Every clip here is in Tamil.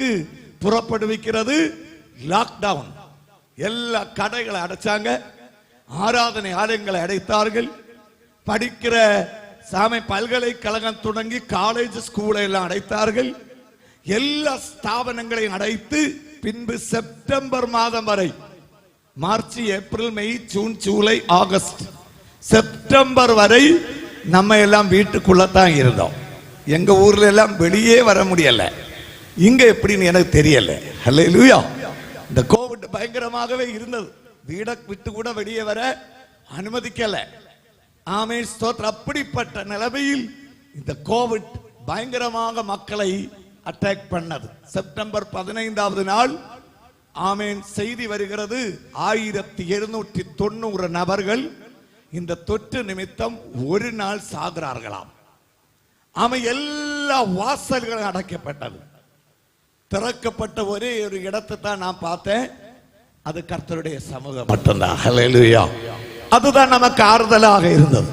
நாட்டுக்கு புறப்படுவிக்கிறது லாக்டவுன். எல்லா கடைகளை அடைச்சாங்க, ஆராதனை ஆலயங்களை அடைத்தார்கள். படிக்கிற சாமை பல்கலைக்கழகம் தொடங்கி காலேஜ் ஸ்கூலை எல்லாம் அடைத்தார்கள். எல்லா ஸ்தாபனங்களையும் அடைத்து பின்பு செப்டம்பர் மாதம் வரை, மார்ச், ஏப்ரல், மே, ஜூன், ஜூலை, ஆகஸ்ட், செப்டம்பர் வரை நம்ம எல்லாம் வீட்டுக்குள்ளதான் இருந்தோம். எங்க ஊர்ல எல்லாம் வெளியே வர முடியல. இங்க எப்படின்னு எனக்கு தெரியல. ஹல்லேலூயா. இந்த கோவிட் பயங்கரமாகவே இருந்தது. வீட விட்டு கூட வெளியே வர அனுமதிக்கல. ஆமென், ஸ்தோத்திரம். அப்படிப்பட்ட நிலைமையில் இந்த கோவிட் பயங்கரமாக மக்களை அட்டாக் பண்ணது. செப்டம்பர் 15வது நாள் ஆமென் செய்தி வருகிறது, 1790 நபர்கள் இந்த தொற்று நிமித்தம் ஒரு நாள் சாகிறார்களாம். ஆமென். எல்லா வாசல்களும் அடைக்கப்பட்டது. திறக்கப்பட்ட ஒரே ஒரு இடத்தை தான் நான் பார்த்தேன். அது கர்த்தருடைய சமூகம் மட்டும்தான். ஹல்லேலூயா. அதுதான் நமக்கு ஆறுதலாக இருந்தது.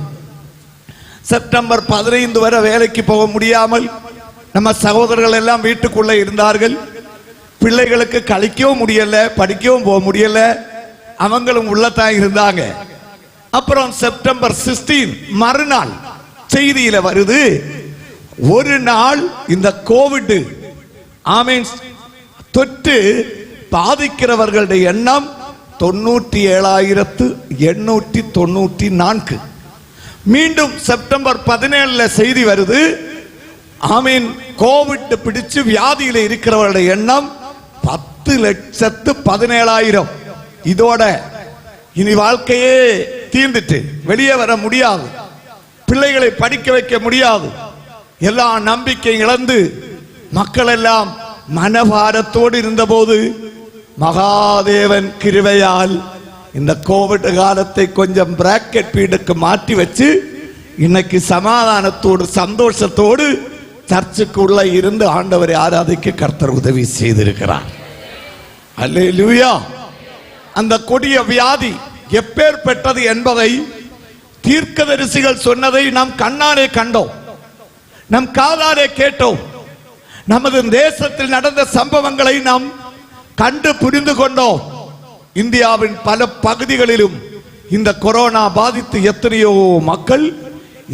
செப்டம்பர் 15 வரை வேலைக்கு போக முடியாமல் நம்ம சகோதரர்கள் எல்லாம் வீட்டுக்குள்ள இருந்தார்கள். பிள்ளைகளுக்கு கழிக்கவும் முடியல, படிக்கவும் போக முடியல. அவங்களும் உள்ளதான் இருந்தாங்க. அப்புறம் செப்டம்பர் 16 மறுநாள் செய்தியில வருது, ஒரு நாள் இந்த கோவிட் ஆமென் தொற்று பாதிக்கிறவர்களுடைய எண்ணம் 97,894. மீண்டும் செப்டம்பர் 17 செய்தி வருது, ஆமீன், கோவிட் பிடிச்சு வியாதியில இருக்கிறவர்களுடைய எண்ணம் 10,17,000. இதோட இனி வாழ்க்கையே தீர்ந்துட்டு வெளியே வர முடியாது, பிள்ளைகளை படிக்க வைக்க முடியாது. எல்லா நம்பிக்கை இழந்து மக்கள் எல்லாம் மனபாரத்தோடு இருந்தபோது மகாதேவன் கிருபையால் இந்த கோவிட் காலத்தை கொஞ்சம் பிராக்கெட் பீடுக்கு மாற்றி வச்சு இன்னைக்கு சமாதானத்தோடு சந்தோஷத்தோடு சர்ச்சுக்குள்ள இருந்து ஆண்டவரை ஆராதிக்க கர்த்தர் உதவி செய்திருக்கிறார். அல்லேலூயா. அந்த கொடிய வியாதி எப்பேற்பட்டது என்பதை தீர்க்கதரிசிகள் சொன்னதை நாம் கண்ணாலே கண்டோம், நம் காதாலே கேட்டோம். நமது தேசத்தில் நடந்த சம்பவங்களை நாம் கண்டு புரிந்து கொண்டோம். இந்தியாவின் பல பகுதிகளிலும் இந்த கொரோனா பாதித்து எத்தனையோ மக்கள்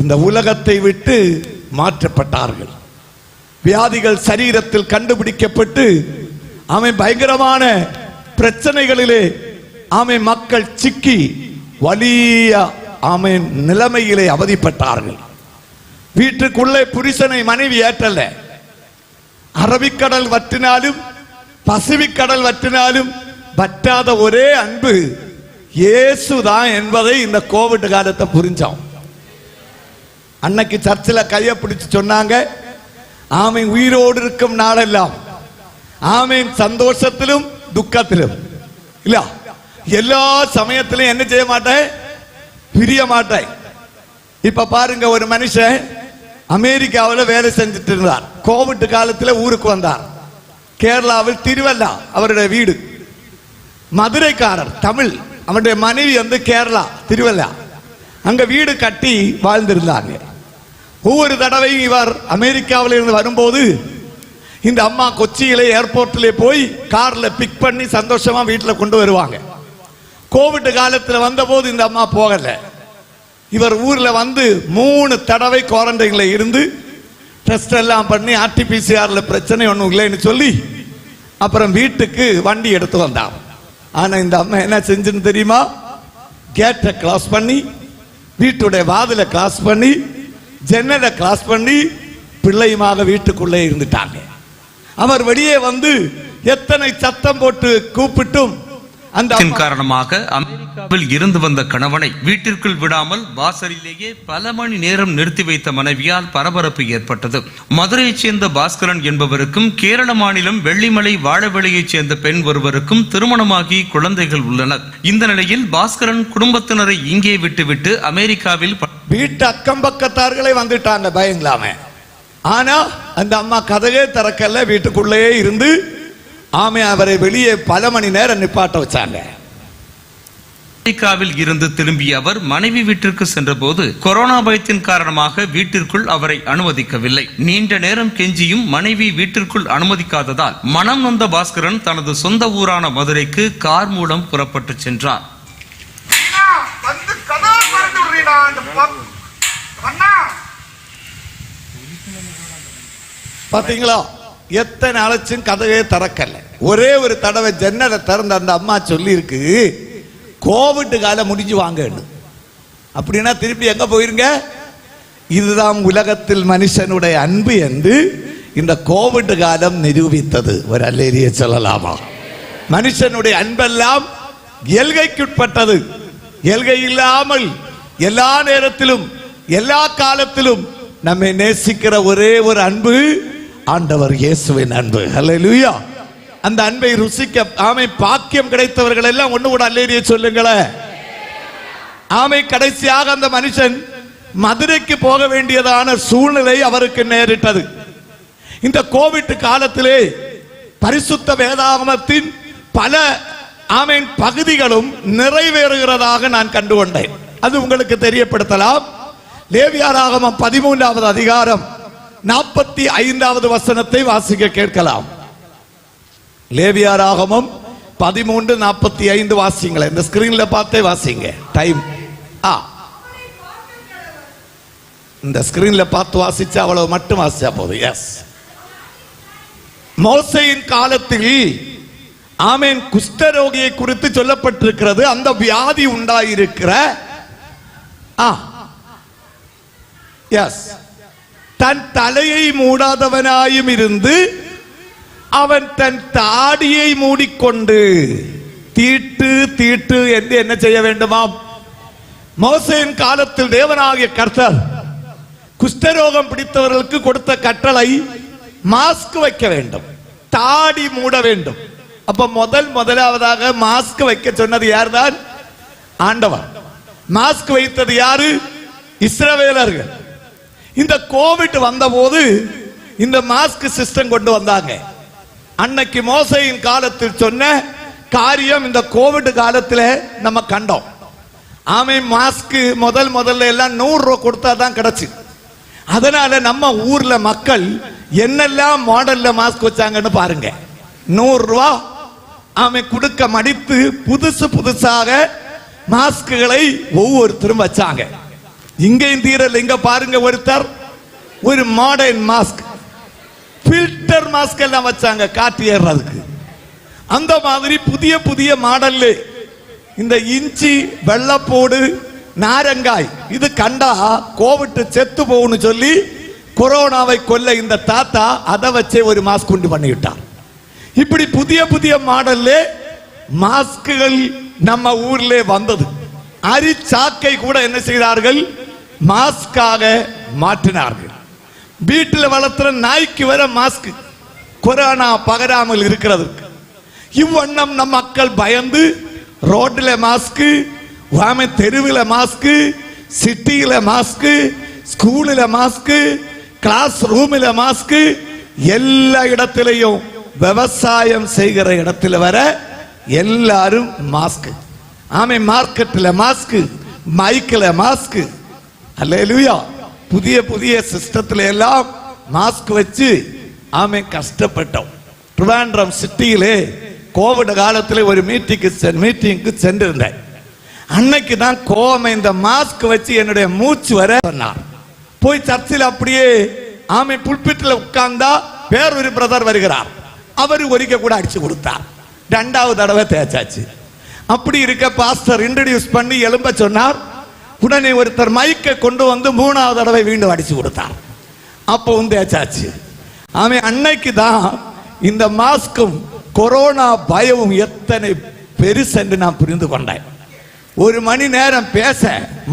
இந்த உலகத்தை விட்டு மாற்றப்பட்டார்கள். வியாதிகள் சரீரத்தில் கண்டுபிடிக்கப்பட்டு அவன் பயங்கரமான பிரச்சனைகளிலே ஆமென் மக்கள் சிக்கி வலிய ஆமென் நிலைமையிலே அவதிப்பட்டார்கள். வீட்டுக்குள்ளே புருஷனை மனைவி ஏற்றல. அரபிக்கடல் வற்றினாலும் பசிபிக் கடல் வற்றினாலும் வற்றாத ஒரே அன்பு இயேசுதான் என்பதை இந்த கோவிட் காலத்தை புரிஞ்சோம். அன்னைக்கு சர்ச்சில் கையை பிடிச்சு சொன்னாங்க, ஆமீன், உயிரோடு இருக்கும் நாளெல்லாம் ஆமீன் சந்தோஷத்திலும் துக்கத்திலும் இல்ல, எல்லா சமயத்திலும் என்ன செய்ய மாட்டேன், பிரிய மாட்டேன். இப்ப பாருங்க, ஒரு மனுஷன் அமெரிக்காவில் வேலை செஞ்சுட்டு இருந்தார். கோவிட் காலத்தில் ஊருக்கு வந்தார். கேரளாவில் திருவல்லா அவருடைய வீடு. மதுரைக்காரர் தமிழ், அவருடைய மனைவி வந்து கேரளா திருவல்லா, அங்க வீடு கட்டி வாழ்ந்திருந்தாங்க. ஒவ்வொரு தடவையும் இவர் அமெரிக்காவில் இருந்து வரும்போது இந்த அம்மா கொச்சியிலே ஏர்போர்ட்ல போய் கார்ல பிக் பண்ணி சந்தோஷமா வீட்டில் கொண்டு வருவாங்க. கோவிட் காலத்தில் வந்த போது இந்த அம்மா போகல. இவர் ஊர்ல வந்து 3 தடவை குவாரண்டைன்ல இருந்து டெஸ்ட் எல்லாம் பண்ணி RT-PCR பிரச்சனை ஒன்றும் இல்லைன்னு சொல்லி அப்புறம் வீட்டுக்கு வண்டி எடுத்து வந்தார். ஆனா இந்த அம்மா என்ன செஞ்சுன்னு தெரியுமா, கேட்டை கிளாஸ் பண்ணி, வீட்டுடைய வாதிலை கிளாஸ் பண்ணி, ஜன்னலை கிளாஸ் பண்ணி பிள்ளையுமாக வீட்டுக்குள்ளே இருந்துட்டாங்க. அவர் வெளியே வந்து எத்தனை சத்தம் போட்டு கூப்பிட்டும் அந்த காரணமாக அமெரிக்காவில் இருந்து வந்த கணவனை வீட்டிற்குள் விடாமல் வாசலிலேயே பல மணி நேரம் நிறுத்தி வைத்த மனைவியால் பரபரப்பு ஏற்பட்டது. மதுரையைச் சேர்ந்த பாஸ்கரன் என்பவருக்கும் கேரள மாநிலம் வெள்ளிமலை வாழவெளியைச் சேர்ந்த பெண் ஒருவருக்கும் திருமணமாகி குழந்தைகள் உள்ளனர். இந்த நிலையில் பாஸ்கரன் குடும்பத்தினரை இங்கே விட்டுவிட்டு அமெரிக்காவில் வீட்டு அக்கம் பக்கத்தார்களே வந்துட்டாங்க பயங்களாம. ஆனா அந்த அம்மா கதையே திறக்கல, வீட்டுக்குள்ளேயே இருந்து ஆமே அவரை வெளியே பல மணி நேரம் நிப்பாட்ட வச்சாங்க. அமெரிக்காவில் இருந்து திரும்பிய அவர் மனைவி வீட்டிற்கு சென்றபோது கொரோனா பயத்தின் காரணமாக வீட்டிற்குள் அவரை அனுமதிக்கவில்லை. நீண்ட நேரம் கெஞ்சியும் மனைவி வீட்டிற்குள் அனுமதிக்காததால் மனம் நொந்த பாஸ்கரன் தனது சொந்த ஊரான மதுரைக்கு கார் மூலம் புறப்பட்டு சென்றார். பாத்தீங்களா, எத்தனை அழைச்சும் கதவே திறக்கல. ஒரே ஒரு தடவை ஜன்னலை திறந்த அந்த அம்மா சொல்லி இருக்கு, கோவிட் காலம் முடிஞ்சு வாங்க. அப்படின்னா திருப்பி எங்க போயிருங்க? இதுதான் உலகத்தில் மனுஷனுடைய அன்பு என்று இந்த கோவிட் காலம் நிரூபித்தது. ஒரு அல்லேலிய சொல்லலாமா? மனுஷனுடைய அன்பெல்லாம் எல்கைக்குட்பட்டது. எல்கை இல்லாமல் எல்லா நேரத்திலும் எல்லா காலத்திலும் நம்மை நேசிக்கிற ஒரே ஒரு அன்பு ஆண்டவர் இயேசுவின் அன்பு. அல்லேலூயா. அந்த அன்பை ருசிக்க ஆமை பாக்கியம் கிடைத்தவர்கள் எல்லாம் ஒண்ணு கூட அல்லேலிய சொல்லுங்களேன். ஆமை கடைசியாக அந்த மனுஷன் மதுரைக்கு போக வேண்டியதான சூழ்நிலை அவருக்கு நேரிட்டது. இந்த கோவிட் காலத்திலே பரிசுத்த வேதாகமத்தின் பல ஆமீன் பகுதிகளும் நிறைவேறுகிறதாக நான் கண்டுகொண்டேன். அது உங்களுக்கு தெரியப்படுத்தலாம். லேவியராகமம் 13வது அதிகாரம் 45வது வசனத்தை வாசிக்க கேட்கலாம். லேவியராகமம் 13:45 வாசிங்களேன். இந்த ஸ்கிரீன்ல பார்த்தே வாசிங்க. டைம் இந்த ஸ்கிரீன்ல பார்த்து வாசிச்சா அவ்வளவு மட்டும் வாசிச்சா போதும். எஸ், மோசேயின் காலத்தில் ஆமேன் குஷ்டரோகியை குறித்து சொல்லப்பட்டிருக்கிறது. அந்த வியாதி உண்டாயிருக்கிற தன் தலையை மூடாதவனாயும் இருந்து அவன் தன் தாடியை மூடிக்கொண்டு தீட்டு தீட்டு என்று என்ன செய்ய வேண்டுமாம்? மோசேயின் காலத்தில் தேவனாகிய கர்த்தர் குஷ்டரோகம் பிடித்தவர்களுக்கு கொடுத்த கட்டளை மாஸ்க் வைக்க வேண்டும், தாடி மூட வேண்டும். அப்ப முதலாவதாக மாஸ்க் வைக்க சொன்னது யார்தான்? ஆண்டவர். மாஸ்க் வைத்தது யாரு? இஸ்ரவேலர்கள். இந்த கோவிட் வந்தபோது இந்த மாஸ்க் சிஸ்டம் கொண்டு வந்தாங்க. அன்னைக்கு மோசேயின் காலத்தில் சொன்ன காரியம் இந்த கோவிட் காலத்தில் நம்ம கண்டோம். ஆமை மாஸ்க் முதல்ல எல்லாம் 100 ரூபா கொடுத்தா தான் கிடைச்சு. அதனால நம்ம ஊர்ல மக்கள் என்னெல்லாம் மாடல்ல மாஸ்க் வச்சாங்கன்னு பாருங்க. 100 ரூபா ஆமை கொடுக்க மடித்து புதுசாக மாஸ்குகளை ஒவ்வொருத்தரும் வச்சாங்க. இங்கேயும் தீரல். இங்க பாருங்க, ஒருத்தர் ஒரு மாடர்ன் மாஸ்க், ஃபில்டர் மாஸ்க் எல்லாம் வச்சாங்க காற்று ஏறுறதுக்கு. அந்த மாதிரி புதிய மாடல்ல இந்த இஞ்சி, வெள்ளப்போடு, நாரங்காய் இது கண்டா கோவிட் செத்து போகும்னு சொல்லி கொரோனாவை கொல்ல இந்த தாத்தா அதை வச்சே ஒரு மாஸ்க் உண்டு பண்ணிவிட்டார். இப்படி புதிய மாடல்ல மாஸ்குகள் நம்ம ஊர்ல வந்தது. அரிச்சாக்கை கூட என்ன செய்தார்கள்? மாஸ்காக மாற்றினார்கள். வீட்டில் வளர்த்துற நாய்க்கு வர மாஸ்க், கொரோனா பகராமல் இருக்கிறது. இவ்வண்ணம் நம் மக்கள் பயந்து ரோட்ல மாஸ்க், தெருவில் மாஸ்க், சிட்டியில மாஸ்க், ஸ்கூலில் மாஸ்க், கிளாஸ் ரூமில் மாஸ்க், எல்லா இடத்திலையும் விவசாயம் செய்கிற இடத்துல வர எல்லாரும் மாஸ்க். ஆமை மார்க்கெட்ல மாஸ்க், மைக்கில் மாஸ்க். அல்லேலூயா. புதிய சிஸ்டத்துல எல்லாம் மாஸ்க் வச்சு ஆமை கஷ்டப்பட்டோம். ட்ரிவாண்ட்ரம் சிட்டியிலே கோவிட் காலத்தில் ஒரு மீட்டிங்க்கு சென்றிருந்தேன். அன்னைக்கு தான் கோவம் இந்த மாஸ்க் வச்சு என்னுடைய மூச்சு வர சொன்னார். போய் சர்ச்சில் அப்படியே ஆமை புல்பிட்டில் உட்கார்ந்தா வேறொரு பிரதர் வருகிறார். அவரு ஒரிக்க கூட அடிச்சு கொடுத்தார். 2வது தடவை தேய்ச்சாச்சு. அப்படி இருக்க பாஸ்டர் இன்ட்ரோடியூஸ் பண்ணி எழும்ப சொன்னார். உடனே ஒருத்தர் மைக்கை கொண்டு வந்து 3வது தடவை மீண்டும் அடிச்சு கொடுத்தார். அப்பவும் தேய்ச்சாச்சு. ஆமை அன்னைக்கு தான் இந்த மாஸ்கும் கொரோனா பயமும் எத்தனை பெருசு என்று நான் புரிந்து கொண்டேன். 1 மணி நேரம் பேச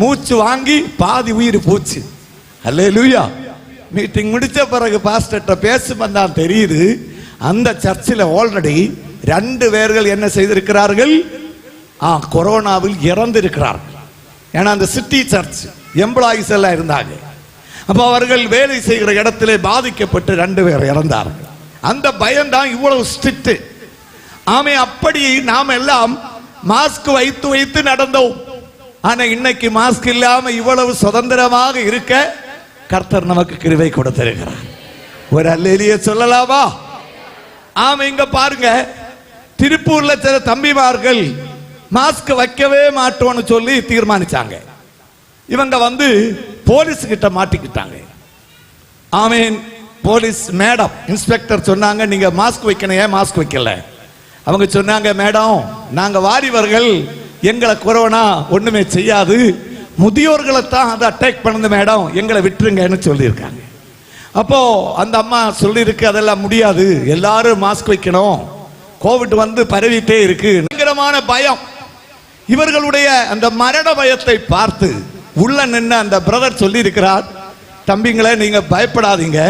மூச்சு வாங்கி பாதி உயிர் போச்சு. அல்லேலூயா. மீட்டிங் முடிச்ச பிறகு பாஸ்டர்ட்ட பேசும் தான் தெரியுது, அந்த சர்ச்சில் ஆல்ரெடி 2 பேர்கள் என்ன செய்திருக்கிறார்கள்? கொரோனாவில் இறந்திருக்கிறார்கள். ஏன்னா அந்த சிட்டி சர்ச் எம்ப்ளாயிஸ் எல்லாம் இருந்தாங்க. அப்ப அவர்கள் வேலை செய்கிற இடத்திலே பாதிக்கப்பட்டு 2 பேர் இறந்தார்கள். அந்த பயம்தான் இவ்வளவு ஸ்ட்ரிக்ட். ஆமே அப்படி நாம் எல்லாம் மாஸ்க் வைத்து வைத்து நடந்தோம். ஆனா இன்னைக்கு மாஸ்க் இல்லாம இவ்வளவு சுதந்திரமாக இருக்க கர்த்தர் நமக்கு கிருபை கொடுத்திருக்கிறார். ஒரு அல்லேலூயா சொல்லலாமா? ஆமா. இங்க பாருங்க, திருப்பூர்ல சில தம்பிமார்கள் மாஸ்க் வைக்கவே மாட்டோம்னு சொல்லி தீர்மானிச்சாங்க. இவங்க வந்து போலீஸ் கிட்ட மாட்டிக்கிட்டாங்க. ஆமீன். போலீஸ் மேடம் இன்ஸ்பெக்டர் சொன்னாங்க, நீங்க மாஸ்க் வைக்கணும், ஏன் மாஸ்க் வைக்கல? அவங்க சொன்னாங்க, மேடம் நாங்க வாலிபர்கள், எங்களை கொரோனா ஒண்ணுமே செய்யாது, முதியோர்களை தான் அதை அட்டாக் பண்ணுது மேடம், எங்களை விட்டுருங்கன்னு சொல்லியிருக்காங்க. அப்போ அந்த அம்மா சொல்லியிருக்கு, அதெல்லாம் முடியாது, எல்லாரும் மாஸ்க் வைக்கணும், கோவிட் வந்து பரவிட்டே இருக்கு. பயங்கரமான பயம். இவர்களுடைய அந்த மரண பயத்தை பார்த்து உள்ள நின்று அந்த பிரதர் சொல்லி இருக்கிறார், தம்பிங்களே நீங்க பயப்படாதீங்க,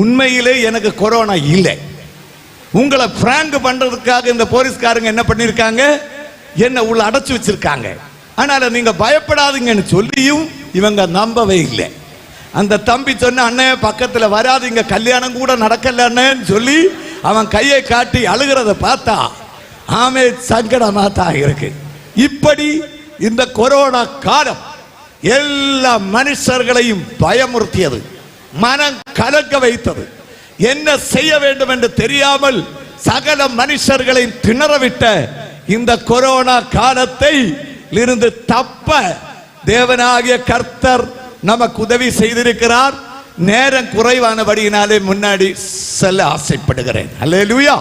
உண்மையிலே எனக்கு கொரோனா இல்லை, உங்களை பிராங்க் பண்றதுக்காக இந்த போலீஸ்காரங்க என்ன பண்ணிருக்காங்க, என்ன உள்ள அடைச்சு வச்சிருக்காங்க, அதனால நீங்க பயப்படாதீங்கன்னு சொல்லியும் இவங்க நம்பவே இல்லை. அந்த தம்பி சொன்ன, அண்ணே பக்கத்துல வராதீங்க, கல்யாணம் கூட நடக்கலன்னு சொல்லி அவன் கையை காட்டி அழுகிறத பார்த்தா ஆமே சங்கடமா தான் இருக்கு. இப்படி இந்த கொரோனா காலம் எல்லா மனுஷர்களையும் பயமுறுத்தியது, மனம் கலங்க வைத்தது. என்ன செய்ய வேண்டும் என்று தெரியாமல் சகல மனுஷர்களையும் திணறவிட்ட இந்த கொரோனா காலத்தை இருந்து தப்ப தேவனாகிய கர்த்தர் நமக்கு உதவி செய்திருக்கிறார். நேரம் குறைவானபடியினாலே முன்னாடி செல்ல ஆசைப்படுகிறேன். அல்லேலூயா.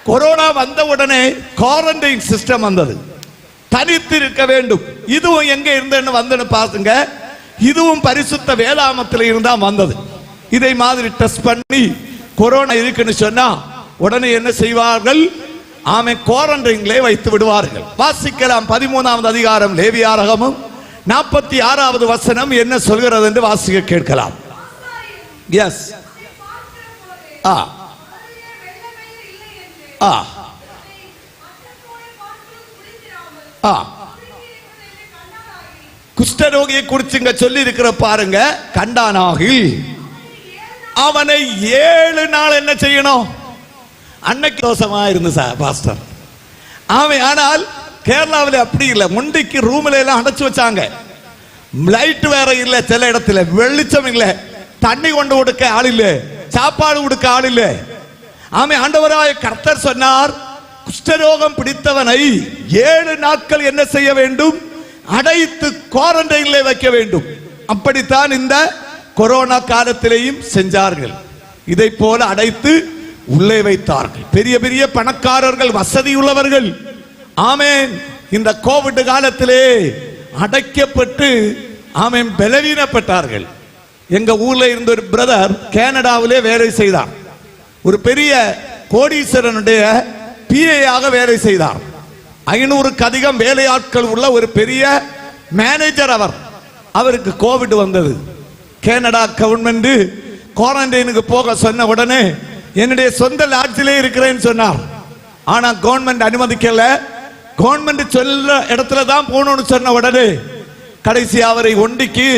கொரோனா வந்த உடனே குவாரண்டைன் சிஸ்டம் வந்தது, தனித்து இருக்க வேண்டும். இதுவும் எங்க இருந்தேன்னு வந்து பாருங்க, இதுவும் பரிசுத்த வேதாமத்தில் இருந்தா வந்தது. இதை மாதிரி டெஸ்ட் பண்ணி கொரோனா இருக்குன்னு சொன்னா உடனே என்ன செய்வார்கள், ஆமை குவாரண்டைன்லே வைத்து விடுவார்கள். வாசிக்கலாம் 13வது அதிகாரம் லேவியாரகமும் 46வது வசனம் என்ன சொல்கிறது என்று வாசிக்க கேட்கலாம். எஸ். ஆ ஆ ஆ குஷ்டரோகியை குறிச்சு இங்க சொல்லி இருக்கிற பாருங்க, கண்டானாகில் அவனை 7 நாள் என்ன செய்யணும், அன்னைக்கு தோஷமா இருந்து பாஸ்டர் அவன். ஆனால் கேரளாவில் அப்படி இல்லை, முண்டிக்கு ரூம்ல எல்லாம் அடைச்சு வச்சாங்க, லைட் வேற இல்லை, சில இடத்துல வெளிச்சம் இல்லை, தண்ணி கொண்டு கொடுக்க ஆள் இல்லை, சாப்பாடு கொடுக்க ஆள் இல்லை. ஆமை ஆண்டவராய கர்த்தர் சொன்னார், குஷ்டரோகம் பிடித்தவனை 7 நாட்கள் என்ன செய்ய வேண்டும், அடைத்து குவாரண்டைன்ல வைக்க வேண்டும். அப்படித்தான் இந்த கொரோனா காலத்திலேயும் செஞ்சார்கள். இதை போல அடைத்து உள்ளே வைத்தார்கள். பெரிய பெரிய பணக்காரர்கள், வசதி உள்ளவர்கள், ஆமேன், இந்த கோவிட் காலத்திலே அடைக்கப்பட்டு ஆமேன் பலவீனப்பட்டார்கள். எங்க ஊர்ல இருந்த ஒரு பிரதர் கனடாவிலே வேலை செய்தார், ஒரு பெரிய கோடீஸ்வரனுடைய பிஏயாக வேலை செய்தார். 500க்கு அதிகம் வேலையாட்கள் உள்ள ஒரு பெரிய மேனேஜர் அவர். அவருக்கு கோவிட் வந்தது. கனடா கவர்மெண்ட் குவாரண்டைனுக்கு போக சொன்ன உடனே என்னுடைய சொந்த லாட்ஜிலே இருக்கிறேன்னு சொன்னார். ஆனா கவர்மெண்ட் அனுமதிக்கல. கவர்மெண்ட் சொல்ல இடத்துல தான் போகணும்னு சொன்ன உடனே கடைசி அவரை ஒண்டிக்கு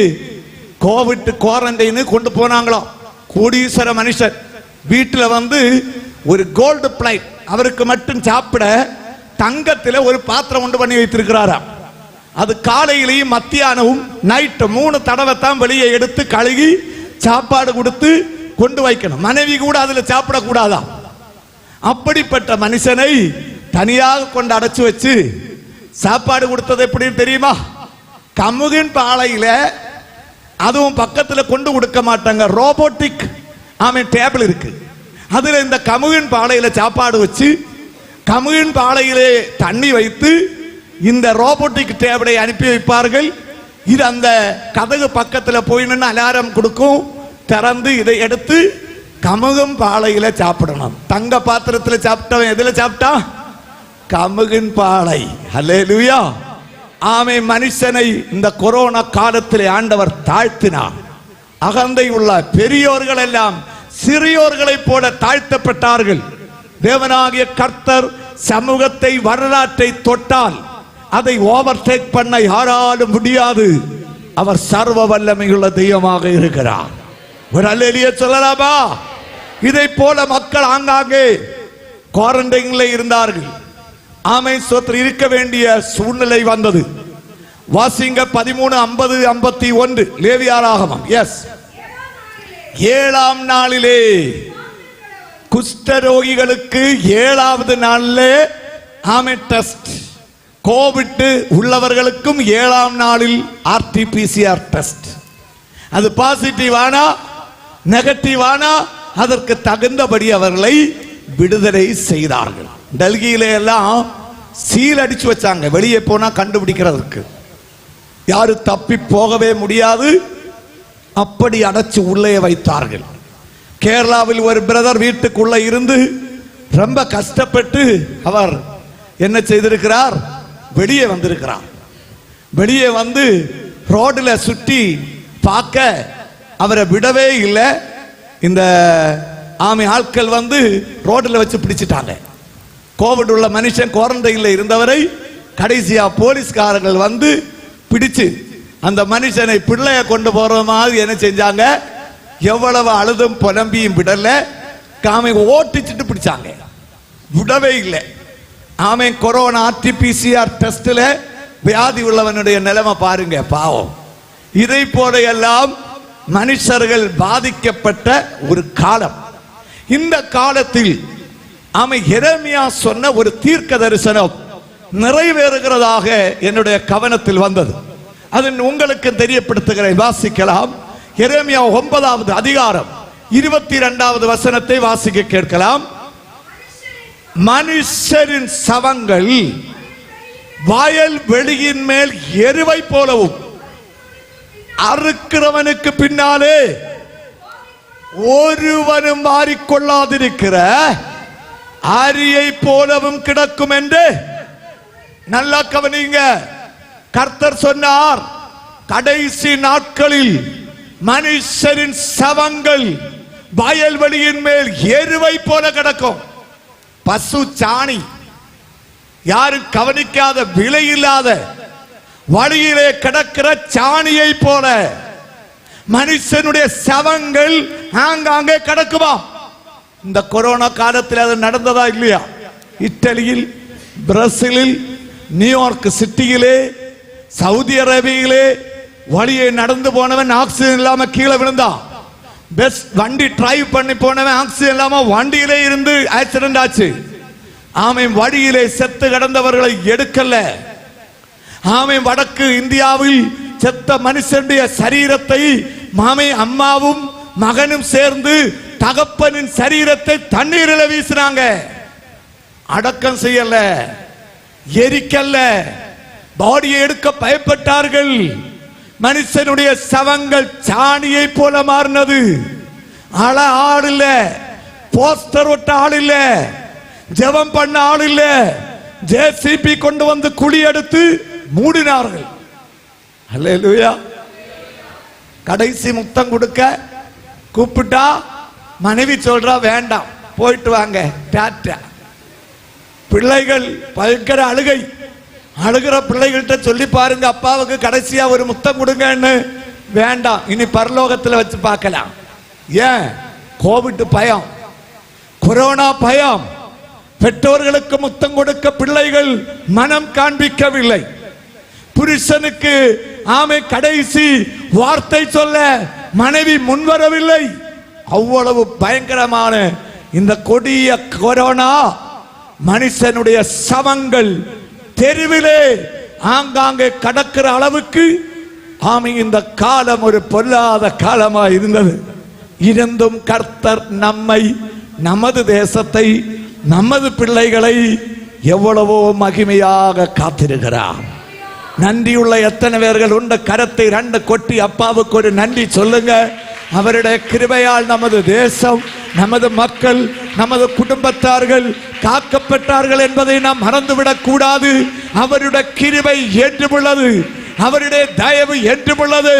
கோவிட் குவாரண்டைனு கொண்டு போனாங்களாம். கோடீஸ்வர மனுஷன் வீட்டில் வந்து ஒரு கோல்டு பிளேட், அவருக்கு மட்டும் சாப்பிட தங்கத்தில் ஒரு பாத்திரம் உண்டு பண்ணி வைத்திருக்கிறாராம். அது காலையிலையும் மத்தியானமும் நைட்டு 3 தடவை தான் வெளியே எடுத்து கழுகி சாப்பாடு கொடுத்து கொண்டு வைக்கணும். மனைவி கூட அதுல சாப்பிடக்கூடாதாம். அப்படிப்பட்ட மனுஷனை தனியாக கொண்டு அடைச்சு வச்சு சாப்பாடு கொடுத்தது எப்படின்னு தெரியுமா, கமுகின் பாலையில, அதுவும் பக்கத்துல கொண்டு கொடுக்க மாட்டாங்க, ரோபோட்டிக் டேபிள் இருக்கு, அதுல இந்த கமுகின் பாலையில சாப்பாடு வச்சு கமுகின் பாலையிலே தண்ணி வைத்து இந்த ரோபோட்டிக் டேபிளை அனுப்பி வைப்பார்கள். இது அந்த கதகு பக்கத்துல போய் நின்று அலாரம் கொடுக்கும், திறந்து இதை எடுத்து கமுகும் பாலையில சாப்பிடணும். தங்க பாத்திரத்தில் சாப்பிட்டவன் எதுல சாப்பிட்டா, கமுகின் பாலை. அல்லேலூயா. ஆமை மனுஷனை இந்த கொரோனா காலத்திலே ஆண்டவர் தாழ்த்தினார். அகந்தை உள்ள பெரியோர்கள் எல்லாம் சிறியோர்களைப் போல தாழ்த்தப்பட்டார்கள். தேவனாகிய கர்த்தர் சமூகத்தை, வரலாற்றை தொட்டால் அதை ஓவர்டேக் பண்ண யாராலும் முடியாது. அவர் சர்வ வல்லமையுள்ள தெய்வமாக இருக்கிறார். ஒரு அல்லேலூயா சொல்லலாமா? இதை போல மக்கள் ஆங்காங்கே குவாரண்டைன்ல இருந்தார்கள். ஆமென் ஸ்தோத்திரம் இருக்க வேண்டிய சூழ்நிலை வந்தது. வாசிங்க 13:50-51 லேவியராகமம். எஸ், 7ஆம் நாளிலே குஷ்டரோகிகளுக்கு 7வது நாளிலே ஆமென் டெஸ்ட். கோவிட் உள்ளவர்களுக்கும் 7ஆம் நாளில் RT-PCR டெஸ்ட். அது பாசிட்டிவ் ஆனா நெகட்டிவ் ஆனா அதற்கு தகுந்தபடி அவர்களை விடுதலை செய்தார்கள். டெல்லியில எல்லாம் சீல் அடிச்சு வச்சாங்க, வெளியே போனா கண்டுபிடிக்கிறதுக்கு. யாரு தப்பி போகவே முடியாது, அப்படி அடைச்சு உள்ளே வைத்தார்கள். கேரளாவில் ஒரு பிரதர் வீட்டுக்குள்ள இருந்து ரொம்ப கஷ்டப்பட்டு அவர் என்ன செய்திருக்கிறார், வெளியே வந்திருக்கிறார். வெளியே வந்து ரோட்ல சுற்றி பார்க்க அவரை விடவே இல்லை. இந்த ஆட்கள் வந்து ரோட்ல வச்சு பிடிச்சிட்டாங்க. கோவிட் உள்ள மனுஷன் குவாரண்டைன்ல இருந்தவரை கடைசியா போலீஸ்காரர்கள் வந்து பிடிச்சு அந்த மனுஷனை பிள்ளைய கொண்டு போற மாதிரி என்ன செஞ்சாங்க, எவ்வளவு அழுதும் புலம்பியும் விடல, காமை ஓட்டிச்சுட்டு பிடிச்சாங்க, விடவே இல்லை. ஆமை கொரோனா RT-PCR டெஸ்ட்ல வியாதி உள்ளவனுடைய நிலைமை பாருங்க, பாவம். இதை போல எல்லாம் மனுஷர்கள் பாதிக்கப்பட்ட ஒரு காலம். இந்த காலத்தில் ஆமை எரேமியா சொன்ன ஒரு தீர்க்க தரிசனம் நிறைவேறுகிறதாக என்னுடைய கவனத்தில் வந்தது. அது உங்களுக்கு தெரியப்படுத்துகிறேன். வாசிக்கலாம். எரேமியா 9வது அதிகாரம் 22வது வசனத்தை வாசிக்க கேட்கலாம். மனுஷரின் சவங்கள் வயல் வெளியின் மேல் எருவை போலவும் அறுக்கிறவனுக்கு பின்னாலே ஒருவனும் மாறிக்கொள்ளாதிருக்கிற அரியை போலவும் கிடக்கும் என்று நல்லா கவனிங்க. கர்த்தர் சொன்னார், கடைசி நாட்களில் மனுஷரின் சவங்கள் வயல்வெளியின் மேல் எருவை போல கிடக்கும். பசு சாணி, யாரும் கவனிக்காத விலையில்லாத வழியிலே கிடக்கிற சாணியை போல மனுஷனுடைய சவங்கள் ஆங்காங்கே கிடக்குமா. இந்த கொரோனா காலத்தில் அது நடந்ததா இல்லையா? இத்தாலியில், பிரேசிலில், நியூயார்க் சிட்டியிலே, சவுதி அரேபியிலே வழியை நடந்து போனவன் ஆக்சிஜன் இல்லாம கீழே விழுந்தான். பெஸ்ட் வண்டி டிரைவ் பண்ணி போனவன் ஆக்சிஜன் இல்லாம வண்டியிலே இருந்து ஆக்சிடென்ட் ஆச்சு. ஆமை வழியிலே செத்து கிடந்தவர்களை எடுக்கல. ஆமை வடக்கு இந்தியாவில் செத்த மனுஷனுடைய சரீரத்தை மாமை அம்மாவும் மகனும் சேர்ந்து தகப்பனின் சரீரத்தை தண்ணீரில் வீசினாங்க. அடக்கம் செய்யல, எரிக்கல்ல, பாடியை எடுக்க பயப்பட்டார்கள். மனுஷனுடைய சவங்கள் சாணியை போல மாறினது. அழ ஆள் இல்ல, போஸ்டர் ஒட்ட ஆள் இல்ல, ஜெபம் பண்ண ஆள் இல்ல, JCB கொண்டு வந்து குழி எடுத்து மூடினார்கள். அல்லேலூயா. கடைசி முத்தம் கொடுக்க கூப்பிட்டா மனைவி சொல்றா வேண்டாம், போயிட்டு வாங்க, டாட்டா. பிள்ளைகள் பயங்கர அழுகை. அழுகிற பிள்ளைகள்கிட்ட சொல்லி பாருங்க, அப்பாவுக்கு கடைசியா ஒரு முத்தம் கொடுங்கன்னு. வேண்டாம், இனி பரலோகத்தில் வச்சு பார்க்கலாம். ஏன்? கோவிட் பயம், கொரோனா பயம். பெற்றோர்களுக்கு முத்தம் கொடுக்க பிள்ளைகள் மனம் காண்பிக்கவில்லை. புருஷனுக்கு ஆமை கடைசி வார்த்தை சொல்ல மனைவி முன்வரவில்லை. அவ்வளவு பயங்கரமான இந்த கொடிய கொரோனா மனுஷனுடைய சவங்கள் தெருவிலே ஆங்காங்கே கடக்கிற அளவுக்கு ஆமை இந்த காலம் ஒரு பொல்லாத காலமா இருந்தது. இருந்தும் கர்த்தர் நம்மை, நமது தேசத்தை, நமது பிள்ளைகளை எவ்வளவோ மகிமையாக காத்திருக்கிறார். நன்றியுள்ள எத்தனை பேர்கள் உண்ட கரத்தை 2 கொட்டி அப்பாவுக்கு ஒரு நன்றி சொல்லுங்க. அவருடைய கிருபையால் நமது தேசம், நமது மக்கள், நமது குடும்பத்தார்கள் காக்கப்பட்டார்கள் என்பதை நாம் மறந்துவிடக் கூடாது. அவருடைய கிருபை என்றுமுள்ளது, அவருடைய தயவு என்றுமுள்ளது.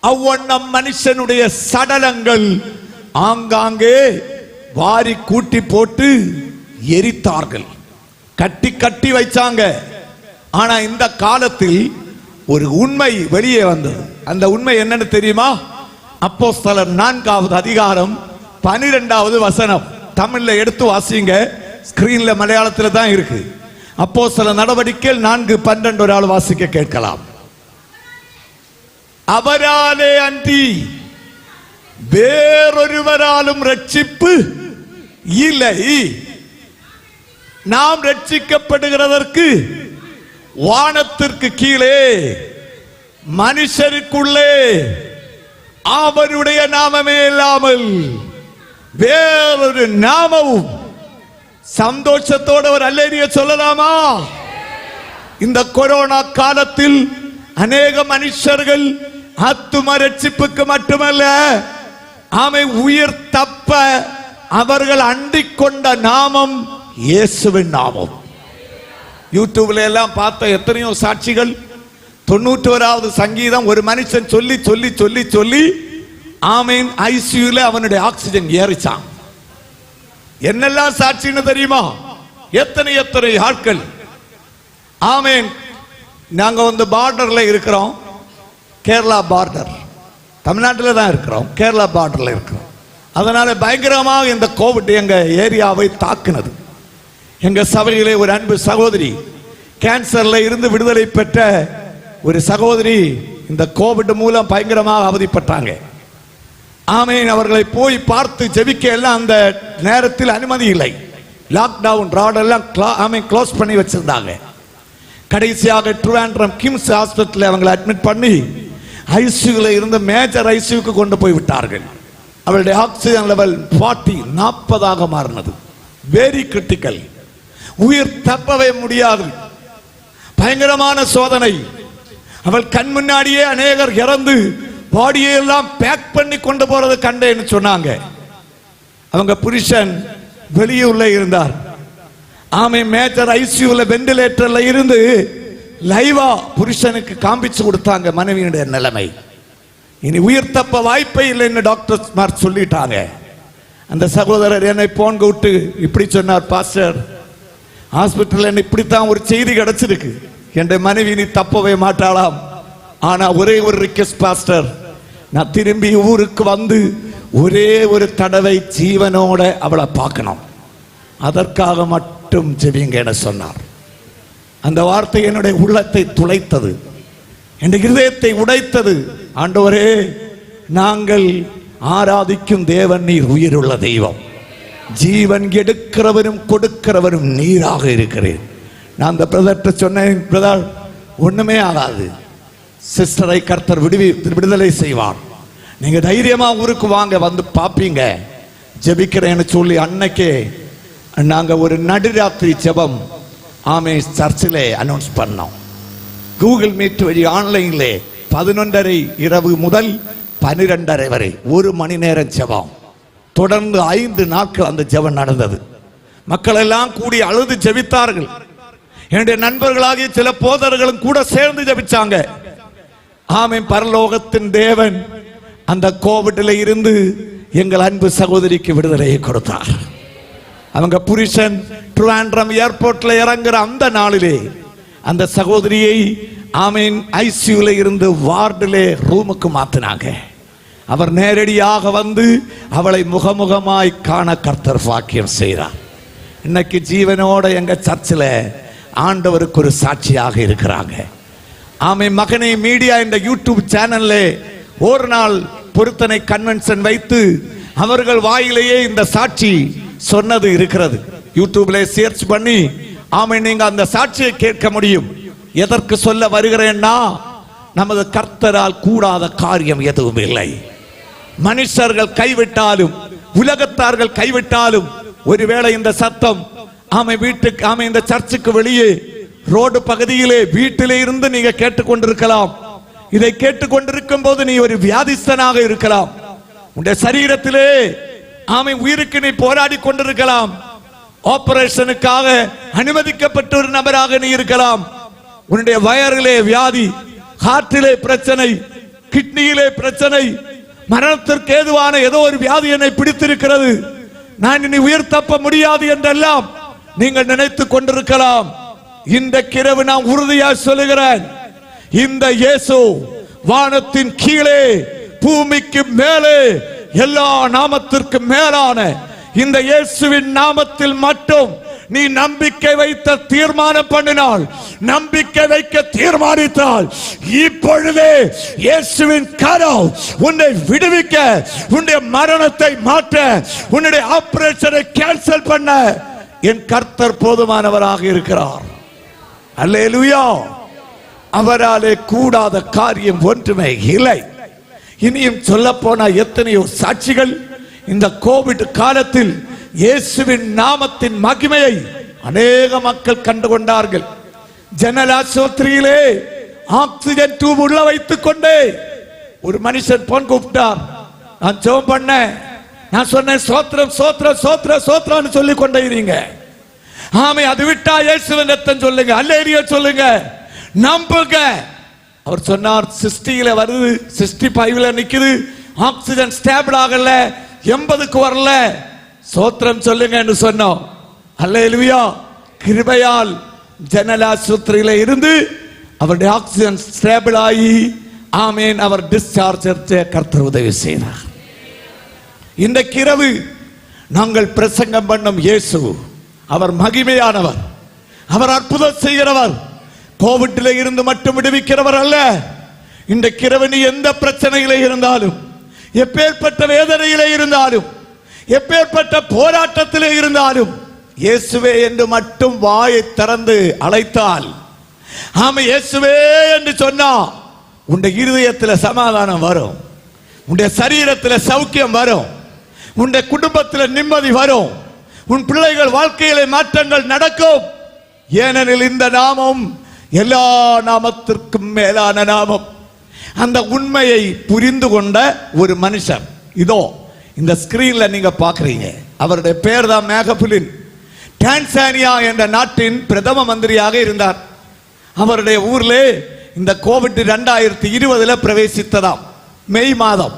அவ்வண்ணம் மனுஷனுடைய சடலங்கள் ஆங்காங்கே வாரி கூட்டி போட்டு எரித்தார்கள், கட்டி கட்டி வைச்சாங்க. ஆனா இந்த காலத்தில் ஒரு உண்மை வெளியே வந்தது. அந்த உண்மை என்னன்னு தெரியுமா? அப்போஸ்தலர் 4வது அதிகாரம் 12வது வசனம். தமிழ்ல எடுத்து வாசிங்க. ஸ்கிரீன்ல மலையாளத்தில் தான் இருக்கு. அப்போஸ்தலர் நடவடிக்கைகள் 4:12 ஒரு ஆள் வாசிக்க கேட்கலாம். அவராலே அன்றி வேறொருவராலும் ரட்சிப்பு இல்லை. நாம் ரட்சிக்கப்படுகிறதற்கு வானத்திற்கு கீழே மனுஷருக்குள்ளே அவருடைய நாமமே இல்லாமல் வேறொரு நாமமும். சந்தோஷத்தோட ஒரு அல்லேலூயா சொல்லலாமா? இந்த கொரோனா காலத்தில் அநேக மனுஷர்கள் ஆத்தும ரட்சிப்புக்கு மட்டுமல்ல, ஆமை உயிர் தப்ப அவர்கள் அண்டிக் கொண்ட நாமம் இயேசுவின் நாமம். யூடியூப்ல எல்லாம் பார்த்த எத்தனையோ சாட்சிகள். 91வது சங்கீதம் ஒரு மனுஷன் சொல்லி சொல்லி சொல்லி சொல்லி ஆமீன் ஐசியூல அவனுடைய ஆக்சிஜன் ஏறிச்சான். என்னெல்லாம் சாட்சின்னு தெரியுமா? எத்தனை எத்தனை ஆட்கள். ஆமீன். நாங்க வந்து பார்டர்ல இருக்கிறோம், கேரளா பார்டர், தமிழ்நாட்டில் தான் இருக்கிறோம், கேரளா பார்டர்ல இருக்கிறோம். அதனால பயங்கரமாக இந்த கோவிட் எங்க ஏரியாவை தாக்குனது. எங்க சபையிலே ஒரு அன்பு சகோதரி, கேன்சர்ல இருந்து விடுதலை பெற்ற ஒரு சகோதரி இந்த கோவிட் மூலம் பயங்கரமாக அவதிப்பட்டாங்க. ஆமீன். அவர்களை போய் பார்த்து ஜெபிக்க எல்லாம் அந்த நேரத்தில் அனுமதி இல்லை. லாக்டவுன் ராட் எல்லாம் க்ளோஸ் பண்ணி வச்சிருந்தாங்க. கடைசியாக ட்ரிவாண்ட்ரம் கிம்ஸ் ஹாஸ்பிட்டல் அவங்களை அட்மிட் பண்ணி ஐசியூல இருந்த மேஜர் ஐசியூக்கு கொண்டு போய் விட்டார்கள். அவளுடைய ஆக்சிஜன் லெவல் 40 மாறினது. Very critical. உயிர் தப்பவே முடியாது. பயங்கரமான சோதனை. அவள் கண் முன்னாடியே அநேகர் இறந்து பாடியை எல்லாம் பேக் பண்ணி கொண்டு போறது கண்டேன்னு சொன்னாங்க. அவங்க புருஷன் வெளியூர்ல இருந்தார். ஆமை மேஜர் ஐசியூல வெண்டிலேட்டர்ல இருந்து லைவா புருஷனுக்கு காண்பிச்சு கொடுத்தாங்க மனைவியுடைய நிலைமை. இனி உயிர் தப்ப வாய்ப்பே இல்லைன்னு டாக்டர் சொல்லிட்டாங்க. அந்த சகோதரர் என்னை போன் கூட்டு இப்படி சொன்னார், பாஸ்டர் ஹாஸ்பிட்டல் இப்படித்தான் ஒரு செய்தி கிடைச்சிருக்கு, என் மனைவி நீ தப்பவே மாட்டாளாம். ஆனா ஒரே ஒரு ரிக்வெஸ்ட் பாஸ்டர், நான் திரும்பி ஊருக்கு வந்து ஒரே ஒரு தடவை ஜீவனோட அவளை பார்க்கணும், அதற்காக மட்டும் ஜெபிங்க என சொன்னார். அந்த வார்த்தை என்னுடைய உள்ளத்தை துளைத்தது, என் இருதயத்தை உடைத்தது. ஆண்டவரே, நாங்கள் ஆராதிக்கும் தேவன் நீர் உயிருள்ள தெய்வம், ஜீவன் எடுக்கிறவரும் கொடுக்கிறவரும் நீராக இருக்கிறேன். நான் அந்த பிரதர்ட்ட சொன்னேன், பிரதர் ஒண்ணுமே ஆகாது, சிஸ்டரை கர்த்தர் விடுதலை செய்வார், நீங்க தைரியமா ஊருக்கு வாங்க, வந்து பாப்பீங்க, ஜெபிக்கிறேன்னு சொல்லி அன்னைக்கே நாங்க ஒரு நடுராத்திரி ஜெபம் ஆமே சர்ச்சிலே அனௌன்ஸ் பண்ணோம். கூகுள் மீட் வழி ஆன்லைன்ல 11:30 இரவு முதல் 12:30 வரை 1 மணி நேரம் ஜெபம். தொடர்ந்து 5 நாட்கள் அந்த ஜெபம் நடந்தது. மக்கள் எல்லாம் கூடி அழுது ஜெபித்தார்கள். என்னுடைய நண்பர்களாகிய சில போதர்களும் கூட சேர்ந்து ஜெபிச்சாங்க. ஆமென். பரலோகத்தின் தேவன் அந்த கோவிட்ல இருந்து எங்கள் அன்பு சகோதரிக்கு விடுதலையை கொடுத்தார். அவங்க புருஷன் ட்ரிவாண்ட்ரம் ஏர்போர்ட்ல இறங்குற அந்த நாளிலே அந்த சகோதரியை ஆமென் ஐசியூல இருந்து வார்டிலே ரூமுக்கு மாத்தினாங்க. அவர் நேரடியாக வந்து அவளை முகமுகமாய் காண கர்த்தர் பாக்கியம் செய்கிறார். இன்னைக்கு ஜீவனோட எங்க சர்ச்சில் ஆண்டவருக்கு ஒரு சாட்சியாக இருக்கிறாங்க. ஆமென். மகனை மீடியா இந்த யூடியூப் சேனல்ல ஒரு நாள் பொருத்தனை கன்வென்ஷன் வைத்து அவர்கள் வாயிலேயே இந்த சாட்சி சொன்னது இருக்கிறது. யூடியூப்ல சர்ச் பண்ணி ஆமென் நீங்க அந்த சாட்சியை கேட்க முடியும். எதற்கு சொல்ல வருகிறேன்னா, நமது கர்த்தரால் கூடாத காரியம் எதுவும் இல்லை. மனுஷர்கள் கைவிட்டாலும் உலகத்தார்கள் கைவிட்டாலும் ஒருவேளை இந்த சத்தம் வீட்டுக்கு இந்த சர்ச்சுக்கு வெளியே ரோடு பகுதியிலே வீட்டிலே இருந்து நீங்க கேட்டுக்கொண்டிருக்கலாம். இதை கேட்டுக்கொண்டிருக்கும் போது நீ ஒரு வியாதிஸ்தனாக இருக்கலாம். உன்னுடைய சரீரத்திலே உயிருக்கு நீ போராடி கொண்டிருக்கலாம். ஆபரேஷனுக்காக அனுமதிக்கப்பட்ட ஒரு நபராக நீ இருக்கலாம். உன்னுடைய வயரிலே வியாதி, ஹார்ட்டிலே பிரச்சனை, கிட்னியிலே பிரச்சனை, மரணத்திற்கு ஏதுவான ஏதோ ஒரு வியாதி என்னை பிடித்திருக்கிறது, நான் இனி உயிர் தப்ப முடியாது என்றெல்லாம் நீங்கள் நினைத்துக் கொண்டிருக்கலாம். இந்த இரவு நான் உறுதியாக சொல்லுகிறேன், இந்த இயேசு வானத்தின் கீழே பூமிக்கு மேலே எல்லா நாமத்திற்கு மேலான இந்த இயேசுவின் நாமத்தில் மட்டும் நீ நம்பிக்கை வைத்த தீர்மானம் பண்ணினால், நம்பிக்கை வைக்க தீர்மானித்தால், இப்பொழுதே இயேசுவின் கரம் உன்னை விடுவிக்க, உன்னுடைய மரணத்தை மாற்ற, உன்னுடைய ஆபரேஷனை கேன்சல் பண்ண என் கர்த்தர் போதுமானவராக இருக்கிறார். அல்லேலூயா. அவராலே கூடாத காரியம் ஒன்றுமே இல்லை. இனியும் சொல்ல போனா எத்தனையோ சாட்சிகள் இந்த கோவிட் காலத்தில் இயேசுவின் நாமத்தின் மகிமையை அநேக மக்கள் கண்டுகொண்டார்கள். ஜெனரல் ஆஸ்பத்திரியிலே ஆக்சிஜன் டியூப் உள்ள வைத்துக் கொண்டே ஒரு மனுஷன் போன் கூப்பிட்டார். நான் ஜெபம் பண்ணேன். நான் சொன்னேன், சோத்திரம் சோத்திரம் சோத்திரம் சோத்திரம் சொல்லிக் கொண்டே இருங்க. ஆமே, அது விட்டா இயேசுவின் ரத்தம் சொல்லுங்க, அல்லேலூயா சொல்லுங்க, நம்புங்க. அவர் சொன்னார், 60ல வருது, 65ல நிக்குது, ஆக்சிஜன் ஸ்டேபிள் ஆகல, 80க்கு வரல, சோத்திரம் சொல்லுங்க என்று சொன்னோம். அல்லேலூயா. கிருபையால் ஜெனரல் ஆஸ்பத்திரியில இருந்து அவருடைய ஆக்சிஜன் ஸ்டேபிள் ஆகி, ஆமேன், அவர் டிஸ்சார்ஜ் கர்த்தர் உதவி செய்தார். இன்றைக்கு இரவு நாங்கள் பிரசங்கம் பண்ணும் இயேசு அவர் மகிமையானவர், அவர் அற்புதம் செய்கிறவர், கோவிட்டில இருந்து மட்டும் விடுவிக்கிறவர் அல்ல. இன்றைக்கு இரவு நீ எந்த பிரச்சனையில இருந்தாலும், எப்பேற்பட்ட வேதனையில இருந்தாலும், எப்பேற்பட்ட போராட்டத்திலே இருந்தாலும், இயேசுவே என்று மட்டும் வாயை திறந்து அழைத்தால், ஆமா இயேசுவே என்று சொன்னா உன்னுடைய இருதயத்தில் சமாதானம் வரும், உன்னுடைய சரீரத்தில் சௌக்கியம் வரும், உன்னுடைய குடும்பத்தில் நிம்மதி வரும், உன் பிள்ளைகள் வாழ்க்கையிலே மாற்றங்கள் நடக்கும். ஏனெனில் இந்த நாமம் எல்லா நாமத்திற்கும் மேலான நாமம். அந்த உண்மையை புரிந்து கொண்ட ஒரு மனுஷன் இதோ இந்த ஸ்கிரீன்ல நீங்க பாக்குறீங்க. அவருடைய பேர் தான் மேகபுலின். டான்சானியா என்ற நாட்டின் பிரதம மந்திரியாக இருந்தார். அவருடைய ஊர்ல இந்த கோவிட் 2020 பிரவேசித்ததாம் மே மாதம்.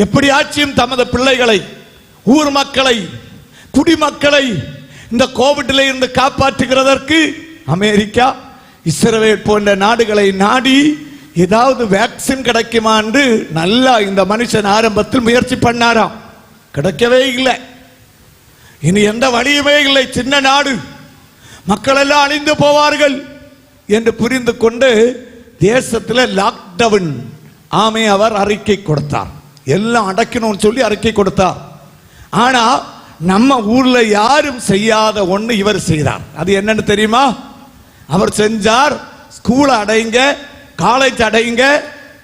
எப்படியாச்சும் தமது பிள்ளைகளை, ஊர் மக்களை, குடிமக்களை இந்த கோவிட்ல இருந்து காப்பாற்றுகிறதற்கு அமெரிக்கா, இஸ்ரேல் போன்ற நாடுகளை நாடி ஏதாவது வேக்சின் கிடைக்குமா என்று நல்லா இந்த மனுஷன் ஆரம்பத்தில் முயற்சி பண்ணாராம். கிடைக்கவே இல்லை. இனி எந்த வழியுமே இல்லை, சின்ன நாடு, மக்கள் எல்லாம் அழிந்து போவார்கள் என்று புரிந்து கொண்டு தேசத்தில் லாக்டவுன் ஆமே அவர் அறிக்கை கொடுத்தார். எல்லாம் அடக்கணும்னு சொல்லி அறிக்கை கொடுத்தார். ஆனா நம்ம ஊர்ல யாரும் செய்யாத ஒண்ணு இவர் செய்தார். அது என்னன்னு தெரியுமா? அவர் செஞ்சார், ஸ்கூல் அடையுங்க, காலேஜ் அடையுங்க,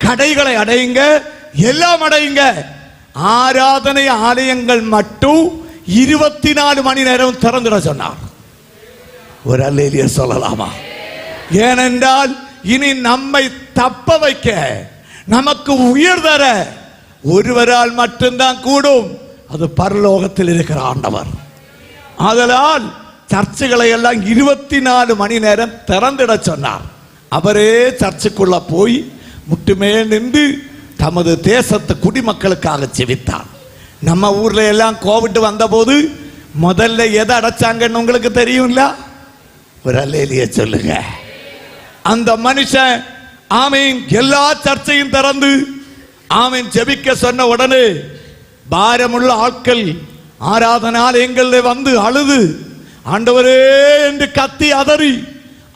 கடைகளை அடையுங்க, எல்லாம் அடையுங்க, ஆராதனை ஆலயங்கள் மட்டும் 24 மணி நேரம் திறந்துட சொன்னார். ஒரு அல்லேலூயா சொல்லலாமா? ஏனென்றால் இனி நம்மை தப்ப வைக்க, நமக்கு உயிர் தர ஒருவரால் மட்டும்தான் கூடும், அது பரலோகத்தில் இருக்கிற ஆண்டவர். ஆதலால் சர்ச்சுகளை எல்லாம் 24 மணி நேரம் திறந்திட சொன்னார். அவரே சர்ச்சுக்குள்ள போய் முட்டுமே நின்று தமது தேசத்து குடிமக்களுக்காக செவித்தார். நம்ம ஊர்ல எல்லாம் கோவிட் வந்த போது முதல்ல எதை அடைச்சாங்கன்னு உங்களுக்கு தெரியும்ல? ஒரு அல்லேலூயா சொல்லுங்க. அந்த மனுஷன் ஆமீன் எல்லா சர்ச்சையும் திறந்து ஆமீன் ஜெபிக்க சொன்ன உடனே பாரமுள்ள ஆட்கள் ஆராதனை ஆலயங்களில் வந்து அழுது ஆண்டவரே என்று கத்தி அதறி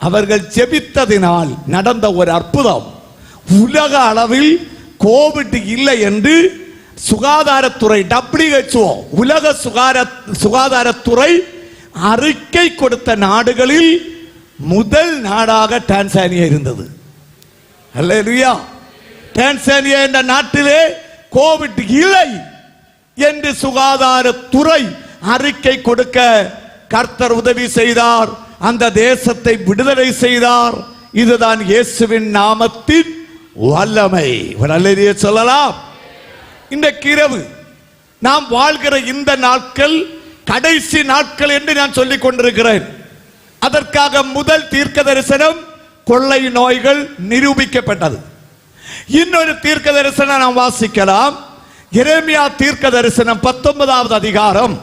அவர்கள் ஜெபித்ததினால் நடந்த ஒரு அற்புதம். உலக அளவில் கோவிட் இல்லை என்று சுகாதாரத்துறை WHO உலக சுகாதாரத்துறை அறிக்கை கொடுத்த நாடுகளில் முதல் நாடாக டான்சானியா இருந்தது. அல்லேலூயா. டான்சானியா என்ற நாட்டிலே கோவிட் இல்லை என்று சுகாதாரத்துறை அறிக்கை கொடுக்க கர்த்தர் உதவி செய்தார். அந்த தேசத்தை விடுதலை செய்தார். இதுதான் இயேசுவின் நாமத்தின் வல்லமை. அல்லேலூயா சொல்லலாம். இந்த இரவு நாம் வாழ்கிற இந்த நாட்கள் கடைசி நாட்கள் என்று நான் சொல்லிக் கொண்டிருக்கிறேன். அதற்காக முதல் தீர்க்க தரிசனம் கொள்ளை நோய்கள் நிரூபிக்கப்பட்டது. இன்னொரு தீர்க்க தரிசனம் நாம் வாசிக்கலாம். எரேமியா தீர்க்க தரிசனம் 19வது அதிகாரம்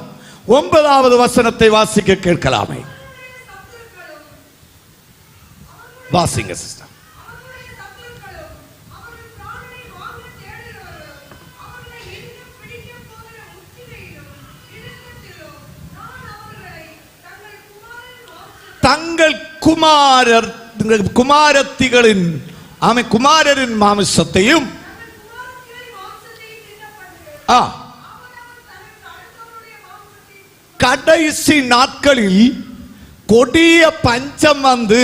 9வது வசனத்தை வாசிக்க கேட்கலாமே. வாசிங்க சிஸ்டர். தங்கள் குமாரரின் மாமிசத்தையும் கடைசி நாட்களில் கொடிய பஞ்சம் வந்து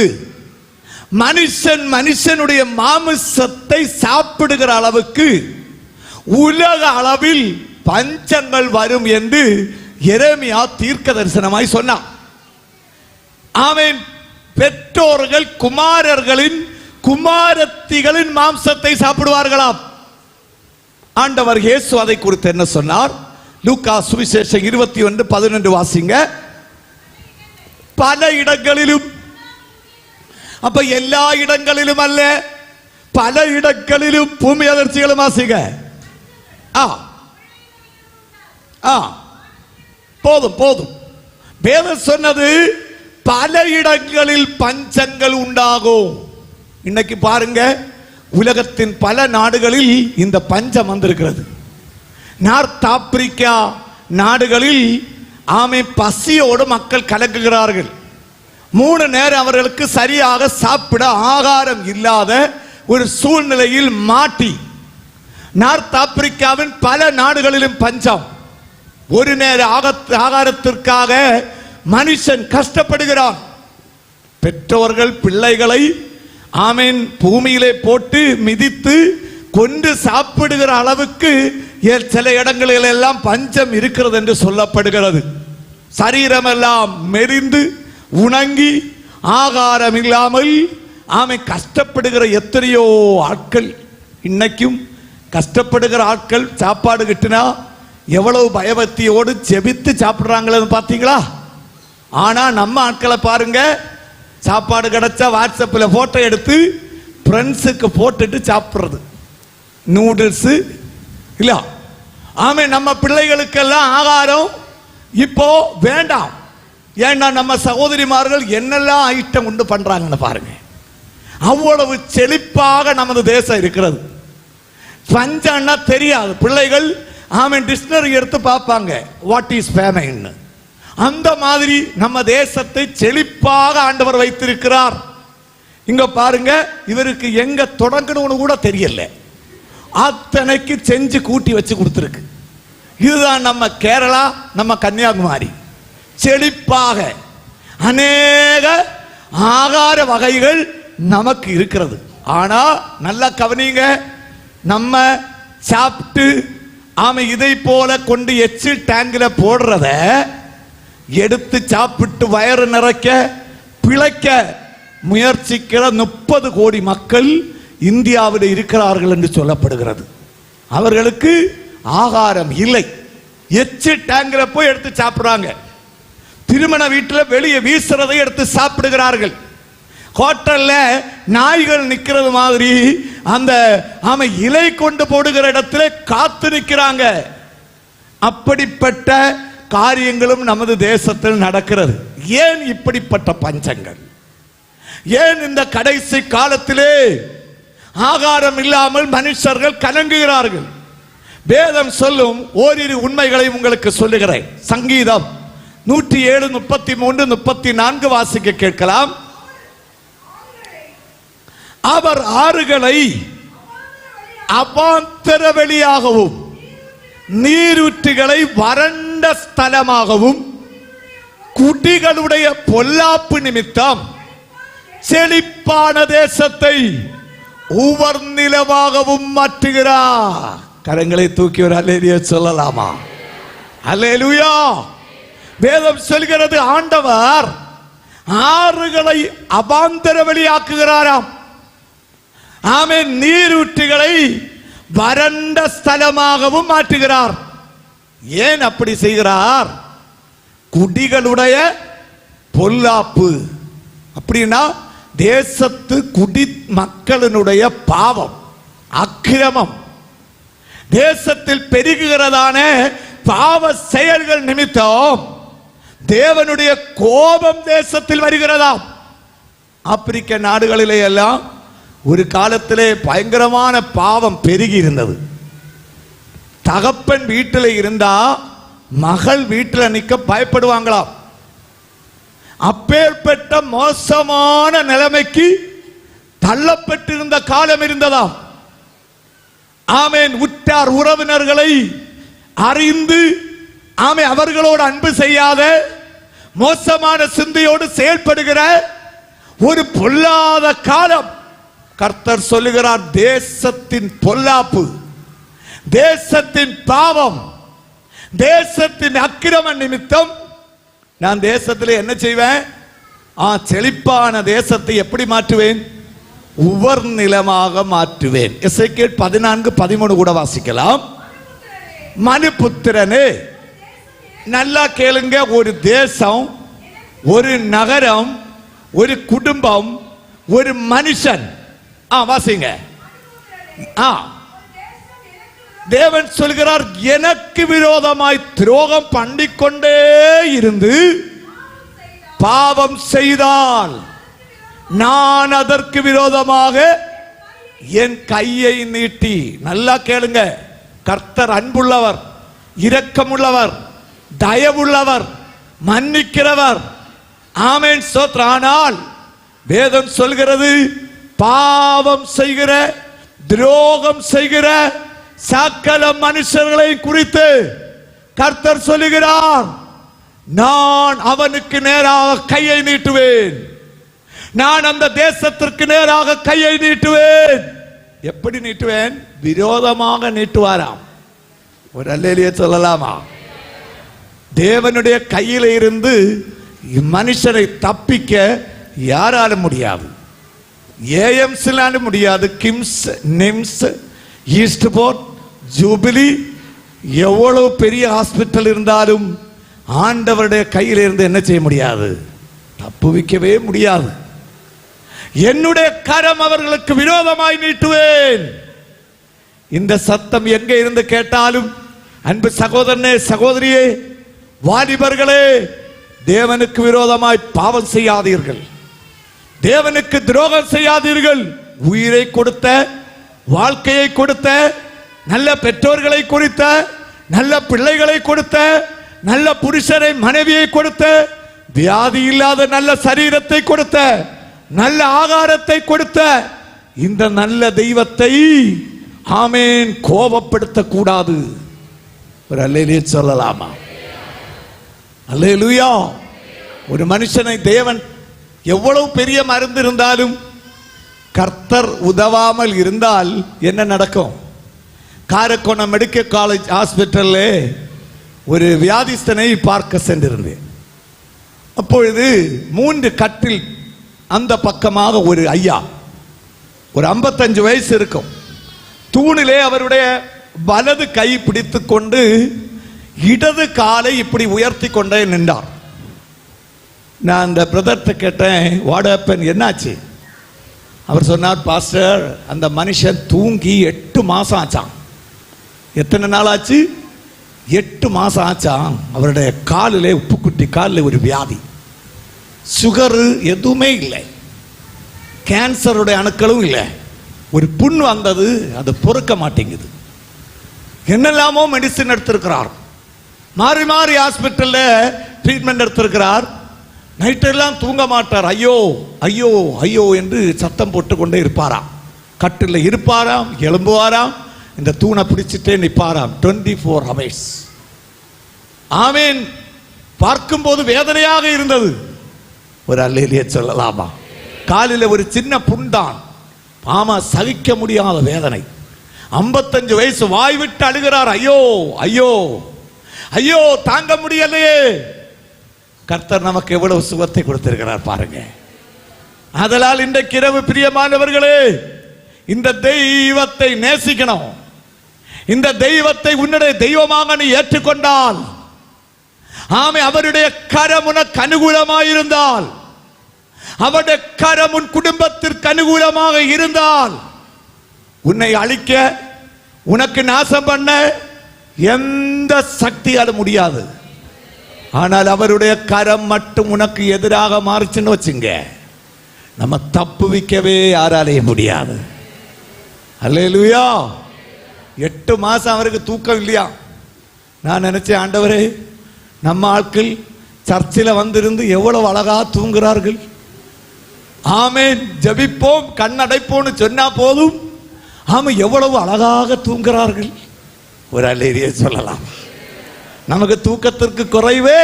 மனுஷனுடைய மாமிசத்தை சாப்பிடுகிற அளவுக்கு உலக அளவில் பஞ்சங்கள் வரும் என்று எரேமியா தீர்க்க தரிசனமாய் சொன்னார். அவன் பெற்றோர்கள் குமாரத்திகளின் மாம்சத்தை சாப்பிடுவார்களாம். ஆண்டவர் இயேசு அதை குறித்து என்ன சொன்னார்? லூக்கா சுவிசேஷம் 21:11 வாசிங்க. பல இடங்களிலும், அப்ப எல்லா இடங்களிலும் அல்ல, பல இடங்களிலும் பூமி அதிர்ச்சிகளும் வாசிங்க. போதும். வேதம் சொன்னது பல இடங்களில் பஞ்சங்கள் உண்டாகும். இன்னைக்கு பாருங்க, உலகத்தின் பல நாடுகளில் இந்த பஞ்சம் வந்திருக்கிறது. நார்த் ஆப்பிரிக்கா நாடுகளில் பசியோடு மக்கள் கலக்குகிறார்கள். 3 நேரம் அவர்களுக்கு சரியாக சாப்பிட ஆகாரம் இல்லாத ஒரு சூழ்நிலையில் மாட்டி நார்த் ஆப்பிரிக்காவின் பல நாடுகளிலும் பஞ்சம். ஒரு நேர ஆகாரத்திற்காக மனுஷன் கஷ்டப்படுகிறான். பெற்றோர்கள் பிள்ளைகளை பூமியிலே போட்டு மிதித்து கொண்டு சாப்பிடுகிற அளவுக்கு சில இடங்களில் எல்லாம் பஞ்சம் இருக்கிறது என்று சொல்லப்படுகிறது. சரீரமெல்லாம் மெலிந்து உணங்கி ஆகாரம் இல்லாமல் கஷ்டப்படுகிற எத்தனையோ ஆட்கள், இன்னைக்கும் கஷ்டப்படுகிற ஆட்கள் சாப்பாடு கிட்டினா எவ்வளவு பயபக்தியோடு ஜெபித்து சாப்பிடுறாங்களேன்னு பார்த்தீங்களா? ஆனா நம்ம ஆட்களை பாருங்க, சாப்பாடு கிடைச்சா வாட்ஸ்அப்பில் போட்டோ எடுத்து ஃப்ரெண்ட்ஸுக்கு போட்டுட்டு சாப்பிட்றது, நூடுல்ஸ் இல்ல. நம்ம பிள்ளைகளுக்கெல்லாம் ஆகாரம் இப்போ வேண்டாம். ஏன்னா நம்ம சகோதரிமார்கள் என்னெல்லாம் ஐட்டம் உண்டு பண்றாங்கன்னு பாருங்க. அவ்வளவு செழிப்பாக நமது தேசம் இருக்கிறது. பஞ்சம்னா தெரியாது. பிள்ளைகள் டிக்ஷனரி எடுத்து பார்ப்பாங்க, வாட் இஸ் ஃபேமைன். அந்த மாதிரி நம்ம தேசத்தை செழிப்பாக ஆண்டவர் வைத்திருக்கிறார். இங்க பாருங்க, இவருக்கு எங்க தொடங்கணும்னு கூட தெரியல, அத்தனைக்கு செஞ்சு கூட்டி வச்சு கொடுத்திருக்கு. இதுதான் நம்ம கேரளா, நம்ம கன்னியாகுமரி. செழிப்பாக அநேக ஆகார வகைகள் நமக்கு இருக்கிறது. ஆனா நல்லா கவனிங்க, நம்ம சாப்பிட்டு இதை போல கொண்டு எச்சில் டேங்கில போடுறத எடுத்து சாப்பிட்டு வயிறு நிறைக்க பிழைக்க முயற்சிக்கிற 30 கோடி மக்கள் இந்தியாவில் இருக்கிறார்கள் என்று சொல்லப்படுகிறது. அவர்களுக்கு ஆகாரம் இல்லை, எச்சில் டேங்கில போய் எடுத்து சாப்பிடுறாங்க. திருமண வீட்டில் வெளியே வீசுறதை எடுத்து சாப்பிடுகிறார்கள். ஹோட்டல்ல நாய்கள் நிக்கிறது மாதிரி அந்த இலை கொண்டு போடுகிற இடத்துல காத்து நிற்கிறாங்க. அப்படிப்பட்ட காரியங்களும் நமது தேசத்தில் நடக்கிறது. ஏன் இப்படிப்பட்ட பஞ்சங்கள்? ஏன் இந்த கடைசி காலத்திலே ஆகாரம் இல்லாமல் மனுஷர்கள் கலங்குகிறார்கள்? வேதம் சொல்லும் ஓரிரு உண்மைகளை உங்களுக்கு சொல்லுகிறேன். சங்கீதம் 107:33-34 வாசிக்க கேட்கலாம். அவர் ஆறுகளை அவாந்தர வெளியாகவும் நீரூற்றுகளை வறண்ட ஸ்தலமாகவும் குடிகளுடைய பொல்லாப்பு நிமித்தம் செழிப்பான தேசத்தை உவர் நிலவாகவும் மாற்றுகிறார். கரங்களை தூக்கி ஒரு அல்லேலூயா சொல்லலாமா? அல்லேலூயா. வேதம் சொல்கிறது, ஆண்டவர் ஆறுகளை அவாந்தர வெளியாக்குகிறாராம். நீரூற்றுகளை வறண்ட ஸ்தலமாகவும் மாற்றுகிறார். ஏன் அப்படி செய்கிறார்? குடிகளுடைய பொல்லாப்பு. அப்படின்னா தேசத்து குடி மக்களினுடைய பாவம், அக்கிரமம், தேசத்தில் பெருகுகிறதான பாவ செயல்கள் நிமித்தம் தேவனுடைய கோபம் தேசத்தில் வருகிறதாம். ஆப்பிரிக்க நாடுகளிலே எல்லாம் ஒரு காலத்திலே பயங்கரமான பாவம் பெருகி இருந்தது. தகப்பன் வீட்டில் இருந்தா மகள் வீட்டில் நிற்க பயப்படுவாங்களாம். அப்பேற்பட்ட மோசமான நிலைமைக்கு தள்ளப்பட்டிருந்த காலம் இருந்ததாம். ஆமேன். உற்றார் உறவினர்களை அறிந்து அவர்களோடு அன்பு செய்யாத மோசமான சிந்தையோடு செயல்படுகிற ஒரு பொல்லாத காலம். கர்த்தர் சொல்லுகிறார், தேசத்தின் பொல்லாப்பு, தேசத்தின் பாவம், தேசத்தின் அக்கிரம நிமித்தம் நான் தேசத்தில் என்ன செய்வேன்? செழிப்பான தேசத்தை எப்படி மாற்றுவேன்? உவர் நிலமாக மாற்றுவேன். எசேக்கியேல் 14:13 கூட வாசிக்கலாம். மனுபுத்திரனே, நல்லா கேளுங்க. ஒரு தேசம், ஒரு நகரம், ஒரு குடும்பம், ஒரு மனுஷன். வாசிங்க. தேவன் சொல்கிறார், எனக்கு விரோதமாய் துரோகம் பண்ணிக்கொண்டே இருந்து பாவம் செய்தால் நான் அதற்கு விரோதமாக என் கையை நீட்டி. நல்லா கேளுங்க. கர்த்தர் அன்புள்ளவர், இரக்கமுள்ளவர், தயவுள்ளவர், மன்னிக்கிறவர். ஆமென், ஸ்தோத்திரம். ஆனால் வேதம் சொல்கிறது, பாவம் செய்கிற, துரோகம் செய்கிற சகல மனுஷர்களை குறித்து கர்த்தர் சொல்லுகிறார், நான் அவனுக்கு நேராக கையை நீட்டுவேன். நான் அந்த தேசத்திற்கு நேராக கையை நீட்டுவேன். எப்படி நீட்டுவேன்? விரோதமாக நீட்டுவாராம். ஒரு அல்லேலூயா சொல்லலாமா? தேவனுடைய கையில இருந்து மனுஷனை தப்பிக்க யாராலும் முடியாது. ஏஎம்ஸ்லாலும் முடியாது. கிம்ஸ், நிம்ஸ், ஈஸ்ட் போர்ட், ஜூபிலி, எவ்வளவு பெரிய ஹாஸ்பிட்டல் இருந்தாலும் ஆண்டவருடைய கையில் இருந்து என்ன செய்ய முடியாது? தப்புவிக்கவே முடியாது. என்னுடைய கரம் அவர்களுக்கு விரோதமாய் நீட்டுவேன். இந்த சத்தம் எங்கே இருந்து கேட்டாலும், அன்பு சகோதரனே, சகோதரியே, வாலிபர்களே, தேவனுக்கு விரோதமாய் பாவம் செய்யாதீர்கள். தேவனுக்கு துரோகம் செய்யாதீர்கள். உயிரை கொடுத்த, வாழ்க்கையை கொடுத்த, நல்ல பெற்றோர்களை கொடுத்த, நல்ல பிள்ளைகளை கொடுத்த, நல்ல புருஷரை மனைவியை கொடுத்த, வியாதி இல்லாத நல்ல சரீரத்தை கொடுத்த, நல்ல ஆகாரத்தை கொடுத்த இந்த நல்ல தெய்வத்தை ஆமென் கோபப்படுத்த கூடாது. ஒரு அல்லேலூயா சொல்லலாமா? அல்லேலூயா. ஒரு மனுஷனை தேவன் எவ்வளவு பெரிய மருந்து இருந்தாலும் கர்த்தர் உதவாமல் இருந்தால் என்ன நடக்கும்? காரக்கோணம் மெடிக்கல் காலேஜ் ஹாஸ்பிட்டல்ல ஒரு வியாதிஸ்தனை பார்க்க சென்றிருந்தேன். அப்பொழுது 3 கட்டில் அந்த பக்கமாக ஒரு ஐயா, ஒரு 55 வயசு இருக்கும், தூணிலே அவருடைய வலது கை பிடித்து கொண்டு இடது காலை இப்படி உயர்த்தி கொண்டே நின்றார். நான் அந்த பிரதர்ட்ட கேட்டேன், வாட் ஹேப்பன், என்னாச்சு? அவர் சொன்னார், பாஸ்டர், அந்த மனுஷன் தூங்கி 8 மாசம் ஆச்சான். எத்தனை நாள் ஆச்சு? 8 மாசம் ஆச்சான். அவருடைய காலிலே, உப்புக்குட்டி காலில் ஒரு வியாதி, சுகரு எதுவுமே இல்லை, கேன்சருடைய அணுக்களும் இல்லை, ஒரு புண் வந்தது, அது பொறுக்க மாட்டேங்குது. என்னெல்லாமோ மெடிசின் எடுத்திருக்கிறார், மாறி மாறி ஹாஸ்பிட்டல்ல ட்ரீட்மெண்ட் எடுத்திருக்கிறார். நைட்டெல்லாம் தூங்க மாட்டார். ஐயோ ஐயோ ஐயோ என்று சத்தம் போட்டு கொண்டே இருப்பாராம். கட்டில் இருப்பாராம், எழும்புவாராம், இந்த தூணை பிடிச்சிட்டே நிற்பாராம் 24 hours. ஆமேன். பார்க்கும்போது வேதனையாக இருந்தது. ஒரு அல்லேலூயா சொல்லலாமா? காலில் ஒரு சின்ன புண்தான், ஆமா, சகிக்க முடியாத வேதனை. 55 வயசு, வாய் விட்டு அழுகிறார். ஐயோ ஐயோ ஐயோ, தாங்க முடியலையே. கர்த்தர் நமக்கு எவ்வளவு சுகத்தை கொடுத்திருக்கிறார் பாருங்க. அதனால் இன்றைக்கு இரவு பிரியமானவர்களே, இந்த தெய்வத்தை நேசிக்கணும். இந்த தெய்வத்தை உன்னுடைய தெய்வமாக நீ ஏற்றுக்கொண்டால், ஆமே, அவருடைய கரம் உனக்கு அனுகூலமாயிருந்தால், அவருடைய கரம் உன் குடும்பத்திற்கு அனுகூலமாக இருந்தால், உன்னை அழிக்க, உனக்கு நாசம் பண்ண எந்த சக்தியாலும் முடியாது. ஆனால் அவருடைய கரம் மட்டும் உனக்கு எதிராக மாறிச்சுன்னு வச்சுங்க, நம்ம தப்புவிக்கவே யாராலேயே முடியாது. அல்லேலூயா. 8 மாசம் அவருக்கு தூக்கம் இல்லையா. நான் நினைச்சேன், ஆண்டவரே, நம்ம ஆட்கள் சர்ச்சில் வந்திருந்து எவ்வளவு அழகா தூங்குகிறார்கள். ஆமென். ஜெபிப்போம் கண்ணடைப்போன்னு சொன்னா போதும், ஆமா எவ்வளவு அழகாக தூங்குகிறார்கள். ஒரு அல்லேலியா சொல்லலாம். நமக்கு தூக்கத்திற்கு குறைவே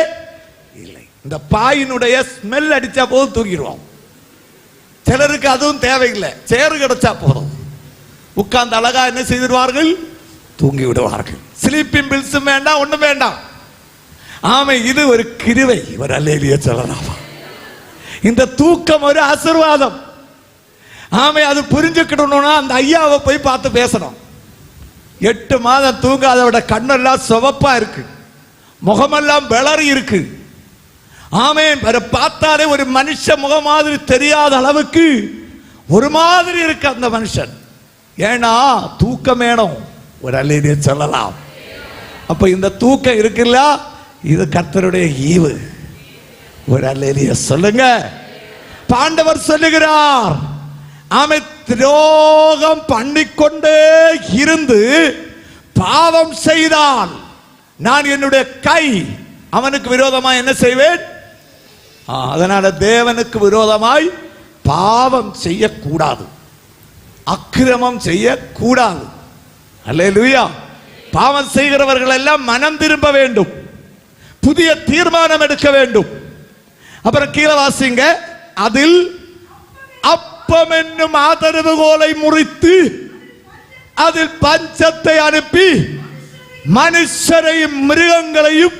இல்லை. இந்த பாயினுடைய ஸ்மெல் அடிச்சா போதும் தூங்கிடுவோம். சிலருக்கு அதுவும் தேவையில்லை, சேறு கிடைச்சா போதும் உட்கார்ந்து அழகா என்ன செய்திருவார்கள், தூங்கி விடுவார்கள். ஸ்லீப்பிங் பில்ஸும் வேண்டாம், ஒண்ணும் வேண்டாம். ஆமை இது ஒரு கிருபை. ஒரு அல்லேலியா சொல்லலாம். இந்த தூக்கம் ஒரு ஆசீர்வாதம். ஆமை அது புரிஞ்சுக்கிடணும்னா அந்த ஐயாவை போய் பார்த்து பேசணும். 8 மாதம் தூங்காதவிட கண்ணெல்லாம் சிவப்பா இருக்கு, முகமெல்லாம் விளறி இருக்கு. ஆமென். பார்த்தாலே ஒரு மனுஷ முகம் மாதிரி தெரியாத அளவுக்கு ஒரு மாதிரி இருக்கு அந்த மனுஷன். ஏன்னா தூக்கம் வேணும். ஒரு அல்லேலியா சொல்லலாம். அப்ப இந்த தூக்கம் இருக்குல்ல, இது கர்த்தருடைய ஈவு. ஒரு அல்லேலியா சொல்லுங்க. ஆண்டவர் சொல்லுகிறார், ஆமை துரோகம் பண்ணிக்கொண்டே இருந்து பாவம் செய்தால் நான் என்னுடைய கை அவனுக்கு விரோதமாய் என்ன செய்வேன். அதனால தேவனுக்கு விரோதமாய் பாவம் செய்யக்கூடாது, அக்கிரமம் செய்யக்கூடாது. அல்லேலூயா. பாவம் செய்கிறவர்கள் எல்லாம் மனம் திரும்ப வேண்டும், புதிய தீர்மானம் எடுக்க வேண்டும். அப்புறம் கீழே வாசிங்க. அதில் அப்பம் என்னும் ஆதரவுகோலை முறித்து அதில் பஞ்சத்தை அனுப்பி மனுஷரையும் மிருகங்களையும்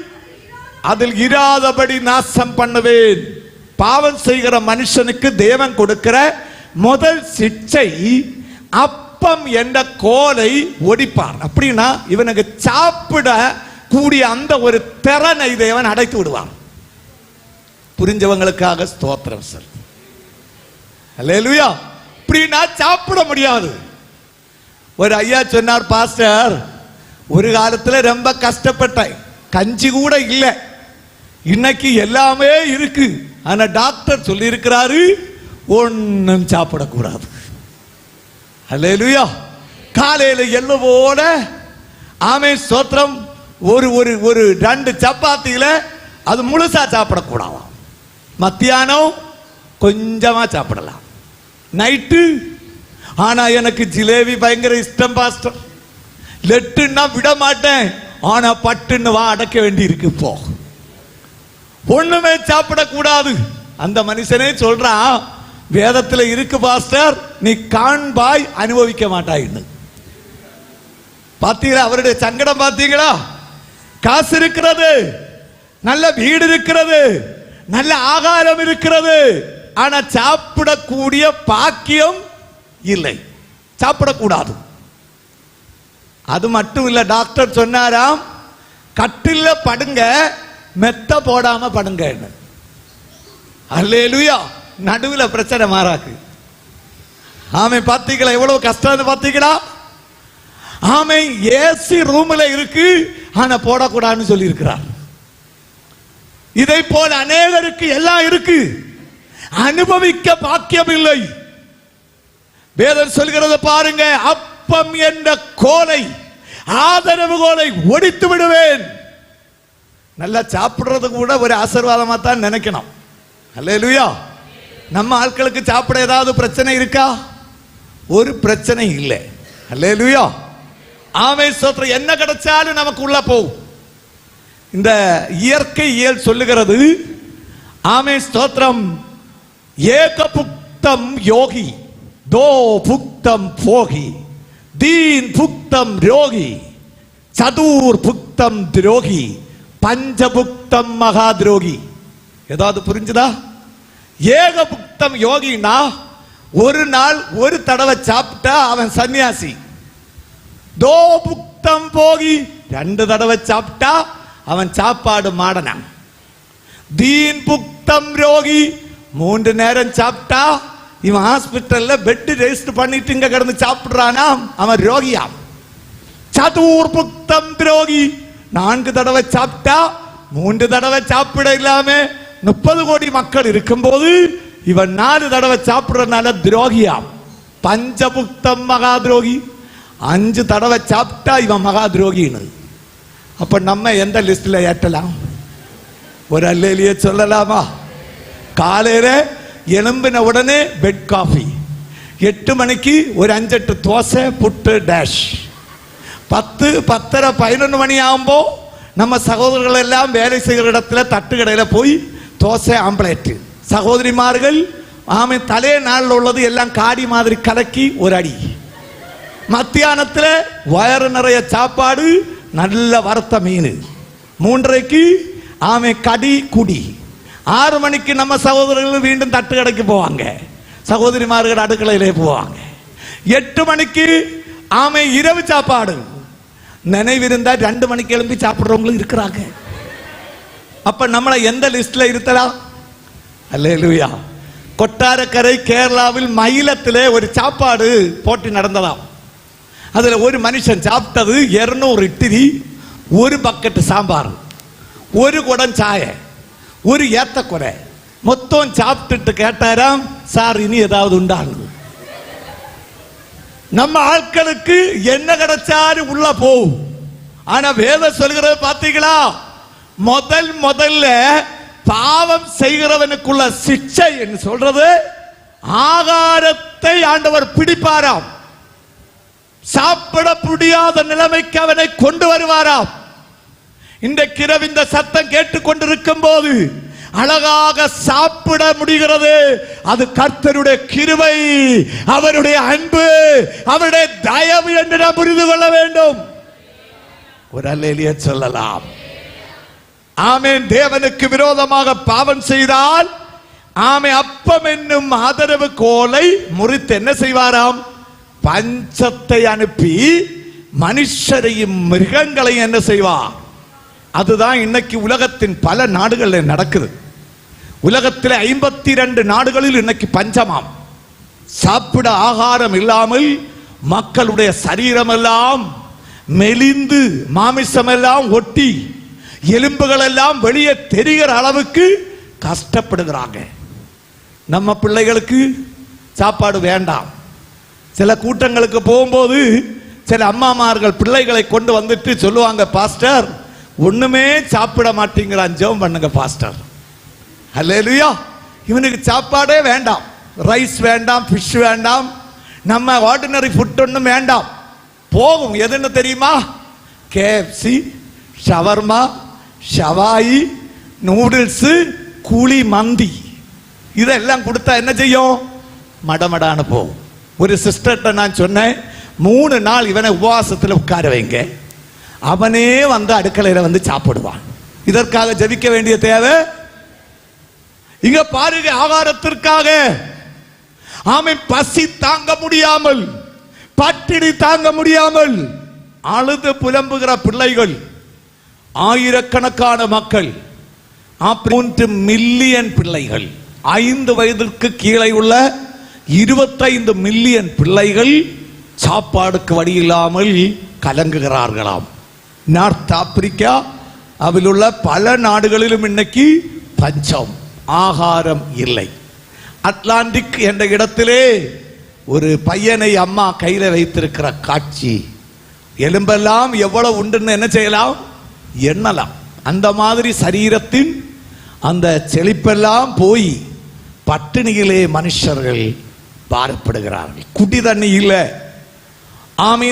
அதில் இராதபடி நாசம் பண்ணுவேன். பாவம் செய்கிற மனுஷனுக்கு தேவன் கொடுக்கிற முதல் சிக்ஷை அப்பம் என்ற கோலை ஒடிப்பார். அப்படின்னா இவனுக்கு சாப்பிட கூடிய அந்த ஒரு திறனை தேவன் அடைத்து விடுவான். புரிஞ்சவங்களுக்காக ஸ்தோத்திரம் சார். அல்லேலூயா. அப்படின்னா சாப்பிட முடியாது. ஒரு ஐயா சொன்னார், பாஸ்டர் ஒரு காலத்துல ரொம்ப கஷ்டப்பட்டேன், கஞ்சி கூட இல்லை, இன்னைக்கு எல்லாமே இருக்கு, ஆனா டாக்டர் சொல்லி இருக்கிறாரு ஒன்னும் சாப்பிடக்கூடாது. அல்லேலூயா. காலையில எல்லோட ஆமே ஸ்தோத்திரம் ஒரு ஒரு ஒரு 2 சப்பாத்தியில அது முழுசா சாப்பிடக்கூடாது. மத்தியானம் கொஞ்சமா சாப்பிடலாம், நைட்டு. ஆனா எனக்கு ஜிலேபி பயங்கர இஷ்டம் பாஸ்டர், லெட்டுன்னா விட மாட்டேன், ஆனா பட்டுன்னு வா அடக்க வேண்டி இருக்கு. இப்போ ஒண்ணுமே சாப்பிடக்கூடாது. அந்த மனுஷனே சொல்றான், வேதத்துல இருக்கு பாஸ்டர், நீ காண்பாய் அனுபவிக்க மாட்டாயின்னு. பாத்தீங்களா அவருடைய சங்கடம்? பாத்தீங்களா? காசு இருக்கிறது, நல்ல வீடு இருக்கிறது, நல்ல ஆகாரம் இருக்கிறது, ஆனா சாப்பிடக்கூடிய பாக்கியம் இல்லை, சாப்பிடக்கூடாது. அது மட்டும் இல்ல, டாக்டர் சொன்னாராம், கட்டில்ல படுங்க, மெத்த போடாம படுங்க. அல்லேலூயா. நடுவுல பிரச்சனை மாறாக்கு. ஆமை பாத்தீங்களா எவ்வளவு கஷ்டம் பாத்தீங்களா? ஆமை ஏசி ரூம்ல இருக்கு, ஆனா போடக்கூடாதுன்னு சொல்லி இருக்கிறார். இதை போல அநேகருக்கு எல்லாம் இருக்கு, அனுபவிக்க பாக்கியம் இல்லை. வேதம் சொல்கிறது பாருங்க, அப்பம் என்ற கோலை ஆதரவு கோலை ஒடித்து விடுவேன். நல்லா சாப்பிடுறது கூட ஒரு ஆசீர்வாதமா தான் நினைக்கணும். அல்லேலூயா. நம்ம ஆட்களுக்கு சாப்பிட ஏதாவது பிரச்சனை இருக்கா? ஒரு பிரச்சனை இல்லை. அல்லேலூயா. ஆமே ஸ்தோத்திரம். என்ன கிடைச்சாலும் நமக்கு உள்ள போகும். இந்த இயற்கை இயல் சொல்லுகிறது, ஆமே ஸ்தோத்திரம், ஏக புக்தம் யோகி, தோ புக்தம் போகி, தீன் புக்தம் ரோகி, சதுர் புக்தம் துரோகி, பஞ்சபுக்தம் மகா துரோகி. ஏதாவது புரிஞ்சுதா? ஏக புக்தம் யோகினா ஒரு நாள் ஒரு தடவை சாப்பிட்டா அவன் சன்னியாசி. தோ புக்தம் போகி 2 தடவை சாப்பிட்டா அவன் சாப்பாடு மாடனான். தீன் புக்தம் ரோகி 3 நேரம் சாப்பிட்டா இவன் ஹாஸ்பிட்டல்ல பெட் ரெஸ்ட் பண்ணிட்டு இங்க கிடந்து சாப்பிடுறானா அவன் ரோகியாம். சதுர் புக்தம் துரோகி 4 தடவை சாப்பிட்டா 3 தடவை சாப்பிட இல்லாம 30 கோடி மக்கள் இருக்கும் போது இவன் 4 தடவை சாப்பிடுறதுனால துரோகியாம். பஞ்சபுக்தம் மகா துரோகி 5 தடவை சாப்பிட்டா இவன் மகா துரோகின்னு. அப்ப நம்ம எந்த லிஸ்ட்ல ஏற்றலாம்? ஒரு அல்லேலிய சொல்லலாமா? காலையில எலும்பின உடனே பெட் காஃபி, 8 மணிக்கு ஒரு 5-8 தோசை புட்டு டேஷ், 10, 10:30, 11 மணி ஆகும்போ நம்ம சகோதரர்கள் எல்லாம் வேலை செய்கிற இடத்துல தட்டுக்கடையில போய் தோசை ஆம்ப்லேட். சகோதரிமார்கள் தலைய நாளில் உள்ளது எல்லாம் காடி மாதிரி கலக்கி ஒரு அடி. மத்தியானத்தில் வயறு நிறைய சாப்பாடு, நல்ல வறுத்த மீன். 3:30க்கு கடி குடி. 6 மணிக்கு நம்ம சகோதரர்கள் மீண்டும் தட்டு கடைக்கு போவாங்க, சகோதரிமார்கள் அடுக்கலையிலே போவாங்க. 8 மணிக்கு இரவு சாப்பாடு. நினைவிருந்தா 2 மணிக்கு எழும்பி சாப்பிடுறவங்களும் இருக்கிறாங்க. அப்ப நம்மளை எந்த லிஸ்ட்ல இருக்கலாம்? அல்லேலூயா. கொட்டாரக்கரை கேரளாவில் மயிலத்திலே ஒரு சாப்பாடு போட்டி நடந்ததாம். அதுல ஒரு மனுஷன் சாப்பிட்டது 200 இட்லி, 1 பக்கெட் சாம்பார், 1 குடம் சாய, 1 ஏத்தக்குறை. மொத்தம் சாப்பிட்டுட்டு கேட்டாராம், சார் இனி ஏதாவது உண்டான்னு. நம்ம ஆட்களுக்கு என்ன கிடைச்சாலும் உள்ள போகும். ஆனா வேதம் சொல்கிறது பாத்தீங்களா, முதல்ல பாவம் செய்கிறவனுக்குள்ள சிக்ஷை என்று சொல்றது ஆகாரத்தை ஆண்டவர் பிடிப்பாராம், சாப்பிட முடியாத நிலைமைக்கு அவனை கொண்டு வருவாராம். இன்றைக்கு இரவு இந்த சத்தம் கேட்டுக்கொண்டிருக்கும் போது அழகாக சாப்பிட முடிகிறது. அது கர்த்தருடைய கிருபை, அவருடைய அன்பு, அவருடைய தயவு என்று நாம் புரிந்து கொள்ள வேண்டும். ஒரு அல்லேலூயா சொல்லலாம். ஆமென். தேவனுக்கு விரோதமாக பாவம் செய்தால் அப்பம் என்னும் ஆதரவு கோலை முறித்து என்ன செய்வாராம்? பஞ்சத்தை அனுப்பி மனுஷரையும் மிருகங்களையும் என்ன செய்வார்? அதுதான் இன்னைக்கு உலகத்தின் பல நாடுகளில் நடக்குது. உலகத்தில் 52 நாடுகளில் இன்னைக்கு பஞ்சமாம். சாப்பிட ஆகாரம் இல்லாமல் மக்களுடைய சரீரம் எல்லாம் மெலிந்து, மாமிசம் எல்லாம் ஒட்டி, எலும்புகள் எல்லாம் வெளியே தெரிகிற அளவுக்கு கஷ்டப்படுகிறாங்க. நம்ம பிள்ளைகளுக்கு சாப்பாடு வேண்டாம். சில கூட்டங்களுக்கு போகும்போது சில அம்மாமார்கள் பிள்ளைகளை கொண்டு வந்துட்டு சொல்லுவாங்க, பாஸ்டர் ஒண்ணுமே சாப்பிட மாட்டேங்கிறான், ஜெபம் பண்ணுங்க பாஸ்டர். அல்லேலூயா. இவனுக்கு சாப்பாடே வேண்டாம், ரைஸ் வேண்டாம், ஃபிஷ் வேண்டாம், நம்ம ஆர்டினரி ஃபுட் ஒன்றும் வேண்டாம். போகும் எதுன்னு தெரியுமா? கேஎஃப்சி, ஷவர்மா, ஷவாயி, நூடுல்ஸ், குழி மந்தி, இதெல்லாம் கொடுத்தா என்ன செய்யும்? மடமடான்னு போகும். ஒரு சிஸ்டர்கிட்ட நான் சொன்னேன், 3 நாள் இவனை உபவாசத்தில் உட்கார வைங்க, அவனே வந்து அடுக்கலையில வந்து சாப்பிடுவான். இதற்காக ஜெபிக்க வேண்டிய தேவை இங்க பாருங்க. ஆகாரத்திற்காக பசி தாங்க முடியாமல், பட்டினி தாங்க முடியாமல் அழுது புலம்புகிற பிள்ளைகள் ஆயிரக்கணக்கான மக்கள், 3 மில்லியன் பிள்ளைகள், 5 வயதிற்கு கீழே உள்ள 25 மில்லியன் பிள்ளைகள் சாப்பாடுக்கு வழி இல்லாமல் கலங்குகிறார்களாம். நார்த் ஆப்பிரிக்கா அதில் உள்ள பல நாடுகளிலும் இன்னைக்கு பஞ்சம், ஆகாரம் இல்லை. அட்லாண்டிக் என்ற இடத்திலே ஒரு பையனை அம்மா கையில வைத்திருக்கிற காட்சி, எலும்பெல்லாம் எவ்வளவு உண்டுன்னு என்ன செய்யலாம்? எண்ணலாம். அந்த மாதிரி சரீரத்தின் அந்த செழிப்பெல்லாம் போய் பட்டினியிலே மனுஷர்கள் பாரப்படுகிறார்கள். குடி தண்ணி இல்லை.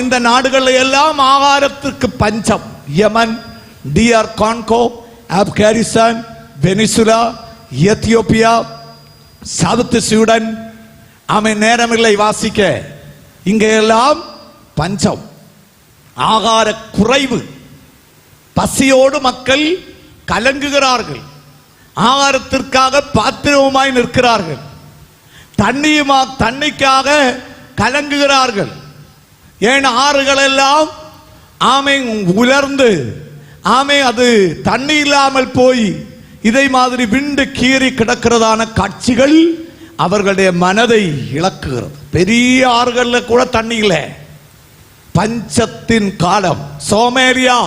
இந்த நாடுகளில் எல்லாம் ஆகாரத்திற்கு பஞ்சம். Yemen, DR Congo, Afghanistan, Venezuela, Ethiopia, South Sudan, நேரமில்லை வாசிக்க, இங்கே எல்லாம் பஞ்சம், ஆகார குறைவு, பசியோடு மக்கள் கலங்குகிறார்கள். ஆகாரத்திற்காக பாத்திரமாய் நிற்கிறார்கள், தண்ணிக்காக கலங்குகிறார்கள். ஏன் ஆறுகள் எல்லாம் உலர்ந்து அது தண்ணி இல்லாமல் போய் இதை மாதிரி விண்டு கீறி கிடக்கிறதான காட்சிகள் அவர்களுடைய மனதை இழக்குகிறது. பெரிய ஆறுகள்ல கூட தண்ணி இல்லை. பஞ்சத்தின் காலம். சோமேலியா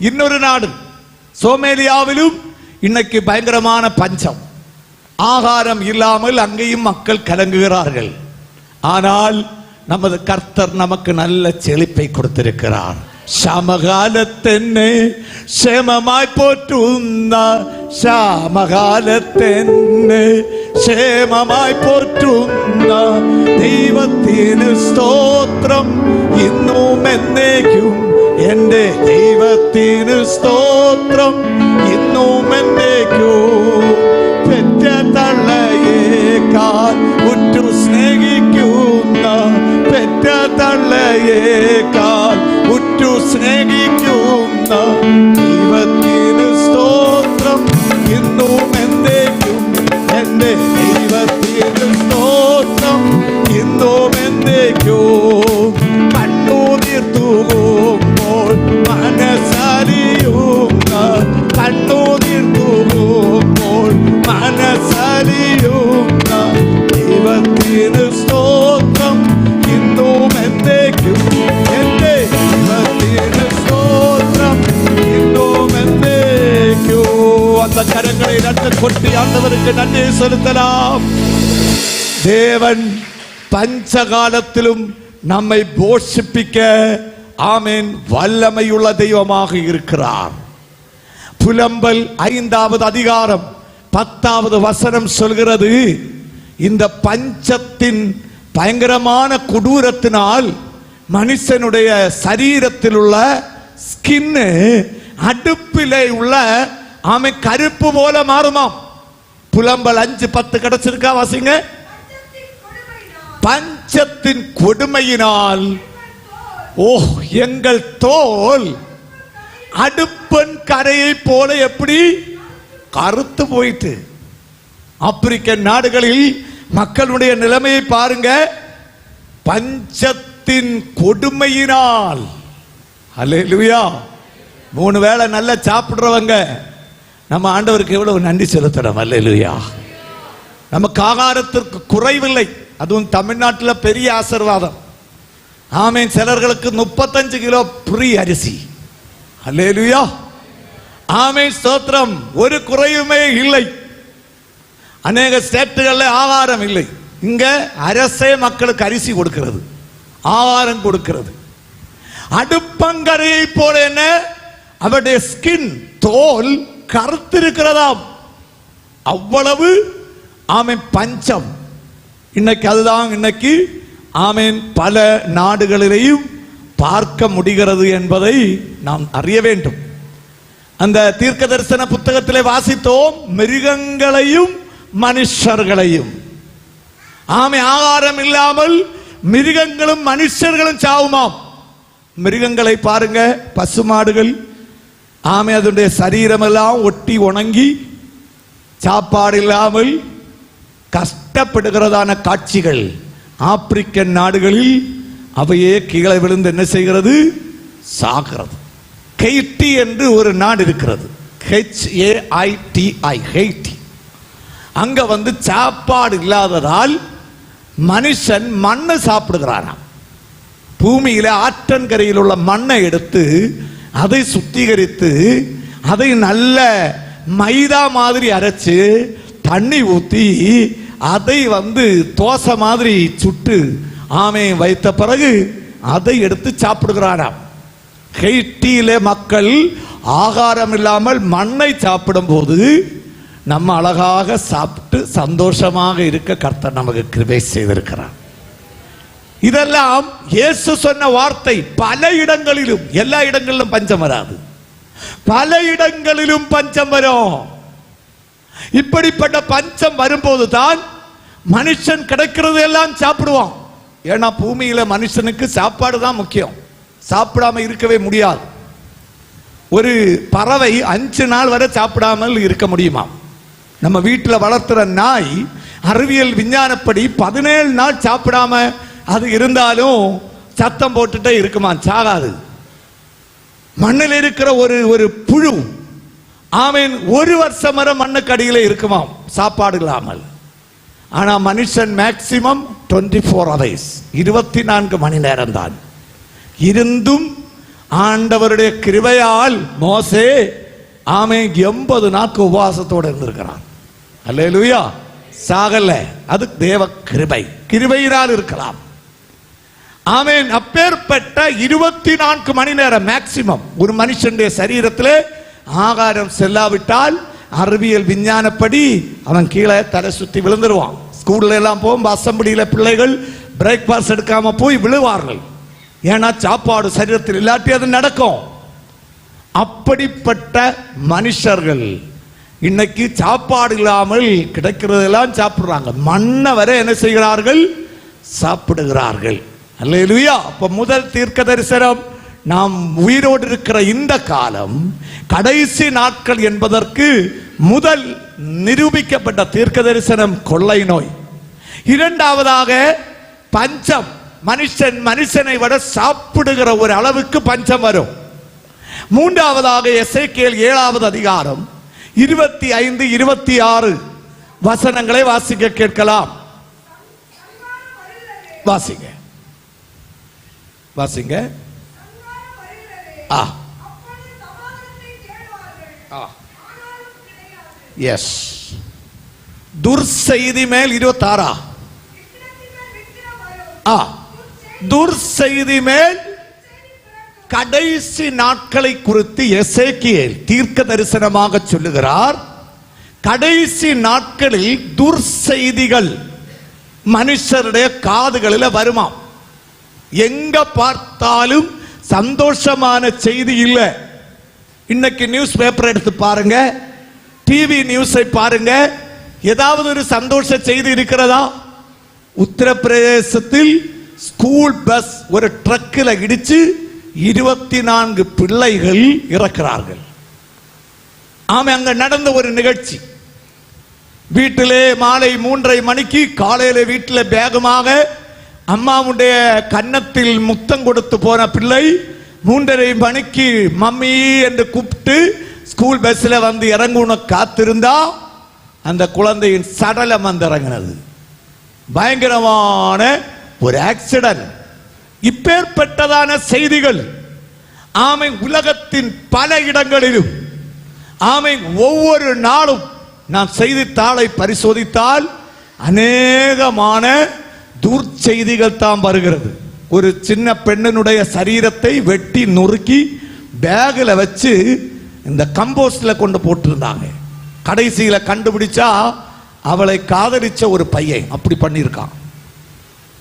இன்னொரு நாடு, சோமேலியாவிலும் இன்னைக்கு பயங்கரமான பஞ்சம், ஆகாரம் இல்லாமல் அங்கேயும் மக்கள் கலங்குகிறார்கள். ஆனால் நமது கர்த்தர் நமக்கு நல்ல செழிப்பை கொடுத்திருக்கிறார். ക്ഷാമകാലത്തെന്നെ ക്ഷേമമായി പോറ്റുന്ന, ക്ഷാമകാലത്തെന്നെ ക്ഷേമമായി പോറ്റുന്ന ദൈവത്തിന് സ്തോത്രം ഇന്നും എന്നേക്കും. എൻ്റെ ദൈവത്തിന് സ്തോത്രം ഇന്നും എന്നേക്കും. പെറ്റ തള്ളയേക്കാൾ ഉറ്റു സ്നേഹിക്കുന്ന, പെറ്റ തള്ളയേക്കാൾ ഉറ്റു സ്നേഹിക്കുന്ന ദൈവത്തിന് സ്തോത്രം ഇന്നും എന്നേക്കും. എൻ്റെ ദൈവത്തിന് സ്തോത്രം ഇന്നും എന്നേക്കും. കണ്ണുനീർ തൂകുമ്പോൾ മനസ്സലിയുന്ന, കണ്ണുനീർ തൂകുമ്പോൾ മനസ്സലിയുന്ന ദൈവത്തിന് സ്തോത്രം ഇന്നും എന്നേക്കും. എൻ്റെ ദൈവത്തിന് സ്തോത്രം ഇന്നും എന്നേക്കും. அந்த கரங்களை நட்டு கொட்டி ஆண்டவருக்கு நன்றி செலுத்தலாம். தேவன் பஞ்சகாலத்திலும் நம்மை போஷிப்பிக்க ஆமென் வல்லமையுள்ள தெய்வமாக இருக்கிறார். புலம்பல் 5வது அதிகாரம் 10வது வசனம் சொல்கிறது, இந்த பஞ்சத்தின் பயங்கரமான கொடூரத்தினால் மனுஷனுடைய சரீரத்தில் உள்ள ஸ்கின் அடுப்பிலே உள்ள கருப்பு போல மாறுமாம். புலம்பல் 5:10 கிடைச்சிருக்கா? வாசிங்க. பஞ்சத்தின் கொடுமையினால் ஓ எங்கள் தோல் அடுப்பன் கரையை போல எப்படி கருத்து போயிட்டு. ஆப்பிரிக்க நாடுகளில் மக்களுடைய நிலைமையை பாருங்க. பஞ்சத்தின் கொடுமையினால். அல்லேலூயா. 3 வேளை நல்லா சாப்பிடுறவங்க நம்ம ஆண்டவருக்கு எவ்வளவு நன்றி செலுத்தணும். அல்லேலூயா. நமக்கு ஆகாரத்திற்கு குறைவில்லை. அதுவும் தமிழ்நாட்டில் பெரிய ஆசீர்வாதம். ஆமென். சிலர்களுக்கு 35 கிலோ ஃப்ரீ அரிசி. அல்லேலூயா. ஆமென். ஸ்தோத்திரம். ஒரு குறையுமே இல்லை. அநேக ஸ்டேட்டுகளில் ஆகாரம் இல்லை. இங்க அரசே மக்களுக்கு அரிசி கொடுக்கிறது, ஆகாரம் கொடுக்கிறது. அடுப்பங்கரையை போல என்ன அவருடைய ஸ்கின் தோல் கருத்திருக்கிறதாம். அவ்வளவு ஆமென் பஞ்சம். இன்னைக்கு அதுதான் இன்னைக்கு ஆமென் பல நாடுகளிலேயும் பார்க்க முடிகிறது என்பதை நாம் அறிய வேண்டும். அந்த தீர்க்க தரிசன புத்தகத்திலே வாசித்தோம், மிருகங்களையும் மனுஷர்களையும். ஆமை ஆகாரம் இல்லாமல் மிருகங்களும் மனுஷர்களும் சாவுமாம். மிருகங்களை பாருங்க, பசுமாடுகள் ஆமை அதனுடைய சரீரமெல்லாம் ஒட்டி உணங்கி சாப்பாடு இல்லாமல் கஷ்டப்படுகிறதான காட்சிகள் ஆப்பிரிக்க நாடுகளில் அவையே கீழே விழுந்து என்ன செய்கிறது? சாகிறது. ஹெய்ட்டி என்று ஒரு நாடு இருக்கிறது, HAITI, ஹெய்ட்டி. அங்க சாப்பாடு இல்லாததால் மனுஷன் மண்ணை சாப்பிடுகிறானாம். பூமியில ஆற்றங்கரையில் உள்ள மண்ணை எடுத்து அதை சுத்திகரித்து அதை நல்ல மைதா மாதிரி அரைச்சு தண்ணி ஊத்தி அதை தோசை மாதிரி சுட்டு ஆமை வைத்த பிறகு அதை எடுத்து சாப்பிடுகிறானாம். ஹெய்ட்டியில மக்கள் ஆகாரம் இல்லாமல் மண்ணை சாப்பிடும் போது நம்ம அழகாக சாப்பிட்டு சந்தோஷமாக இருக்க கர்த்தர் நமக்கு கிருபை செய்திருக்கிறார். இதெல்லாம் இயேசு சொன்ன வார்த்தை. பல இடங்களிலும், எல்லா இடங்களிலும் பஞ்சம் வராது, பல இடங்களிலும் பஞ்சம் வரும். இப்படிப்பட்ட பஞ்சம் வரும்போது தான் மனுஷன் கிடைக்கிறது எல்லாம் சாப்பிடுவான். ஏன்னா பூமியில மனுஷனுக்கு சாப்பாடு தான் முக்கியம், சாப்பிடாம இருக்கவே முடியாது. ஒரு பறவை 5 நாள் வரை சாப்பிடாமல் இருக்க முடியுமா? நம்ம வீட்டில் வளர்த்துற நாய் அறிவியல் விஞ்ஞானப்படி 17 நாள் சாப்பிடாம அது இருந்தாலும் சத்தம் போட்டுட்டே இருக்குமா, சாகாது. மண்ணில் இருக்கிற ஒரு புழு ஆமீன் 1 வருஷம் வரை மண்ணுக்கு அடியில இருக்குமாம் சாப்பாடு இல்லாமல். ஆனா மனுஷன் மேக்சிமம் 24 hours, 24 மணி நேரம் தான் இருந்தும் ஆண்டவருடைய கிருபையால் மோசே ஆமீன் 80 நாட்கள் உபவாசத்தோடு இருந்திருக்கிறான். அல்லேலூயா. சாகல. அது தேவ கிருபை, கிருபையினால் இருக்கலாம். ஆமென். அப்பேற்பட்ட 24 மணி நேரம் மேக்சிமம் ஒரு மனுஷனுடைய சரீரத்திலே ஆகாரம் செல்லாவிட்டால் அறிவியல் விஞ்ஞானப்படி அவன் கீழே தலை சுத்தி விழுந்துருவான். ஸ்கூல்ல எல்லாம் போகும் அசம்பிளியில பிள்ளைகள் பிரேக்பாஸ்ட் எடுக்காம போய் விழுவார்கள். ஏன்னா சாப்பாடு சரீரத்தில் இல்லாட்டி அது நடக்கும். அப்படிப்பட்ட மனுஷர்கள் இன்னைக்கு சாப்பாடு இல்லாமல் கிடைக்கிறதெல்லாம் சாப்பிடுறாங்க. மண்ணை வரை என்ன செய்கிறார்கள்? சாப்பிடுகிறார்கள். அல்லேலூயா. அப்ப முதல் தீர்க்க தரிசனம், நாம் உயிரோடு இருக்கிற இந்த காலம் கடைசி நாட்கள் என்பதற்கு முதல் நிரூபிக்கப்பட்ட தீர்க்க தரிசனம் கொள்ளை நோய். இரண்டாவதாக பஞ்சம். மனுஷனை விட சாப்பிடுகிற ஒரு அளவுக்கு பஞ்சம் வரும். மூன்றாவதாக எசேக்கியேல் 7வது அதிகாரம் 25, 26 வசனங்களை வாசிக்க கேட்கலாம். வாசிங்க வாசிங்க. எஸ். துர்செய்தி மேல் 26. துர்செய்தி மேல் கடைசி நாட்களை குறித்து எசேக்கியேல் தீர்க்க தரிசனமாக சொல்லுகிறார். கடைசி நாட்களில் துர்செய்திகள் மனுஷருடைய காதுகளில் வருமாம். எங்க பார்த்தாலும் சந்தோஷமான செய்தி இல்லை. இன்னைக்கு நியூஸ் பேப்பர் எடுத்து பாருங்க, டிவி நியூஸை பாருங்க, ஏதாவது ஒரு சந்தோஷ செய்தி இருக்கிறதா? உத்தரப்பிரதேசத்தில் ஸ்கூல் பஸ் ஒரு ட்ரக்கில் இடிச்சு 24 பிள்ளைகள் இறக்கிறார்கள். ஆமா, அங்க நடந்த ஒரு நிகழ்ச்சி. வீட்டிலே மாலை 3:30 மணிக்கு காலையில வீட்டில் வேகமாக அம்மாவுடைய கன்னத்தில் முத்தம் கொடுத்து போன பிள்ளை 3:30 மணிக்கு மம்மி என்று கூப்பிட்டு ஸ்கூல் பஸ்ல வந்து இறங்கணும் காத்திருந்தா அந்த குழந்தையின் சடலம் வந்து இறங்கினது. பயங்கரமான ஒரு ஆக்சிடென்ட். இப்பேற்பட்டதான செய்திகள் ஆமை உலகத்தின் பல இடங்களிலும். ஆமை ஒவ்வொரு நாளும் நாம் செய்தித்தாளை பரிசோதித்தால் அநேகமான துர்ச்செய்திகள் தான் வருகிறது. ஒரு சின்ன பெண்ணினுடைய சரீரத்தை வெட்டி நொறுக்கி பேக்கில் வச்சு இந்த கம்போஸ்ட்ல கொண்டு போட்டிருந்தாங்க. கடைசியில கண்டுபிடிச்சா அவளை காதலிச்ச ஒரு பையன் அப்படி பண்ணியிருக்கான்.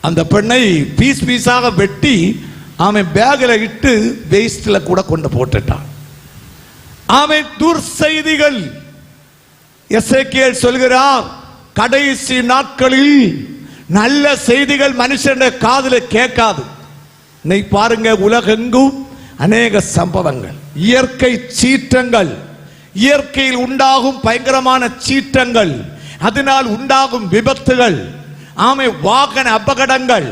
அந்த பெண்ணை பீஸ் பீஸாக வெட்டி அவன் பேக்கில் இட்டு வேஸ்ட்ல கூட கொண்டு போட்டுட்டான். அவன் துர்செய்திகள். எசேக்கியேல் சொல்கிறார், கடைசி நாட்களில் நல்ல செய்திகள் மனுஷனுடைய காதுல கேட்காது. இன்னைக்கு பாருங்க, உலகெங்கும் அநேக சம்பவங்கள், இயற்கை சீற்றங்கள், இயற்கையில் உண்டாகும் பயங்கரமான சீற்றங்கள், அதனால் உண்டாகும் விபத்துகள், ஆமை வாகன அபகடங்கள்,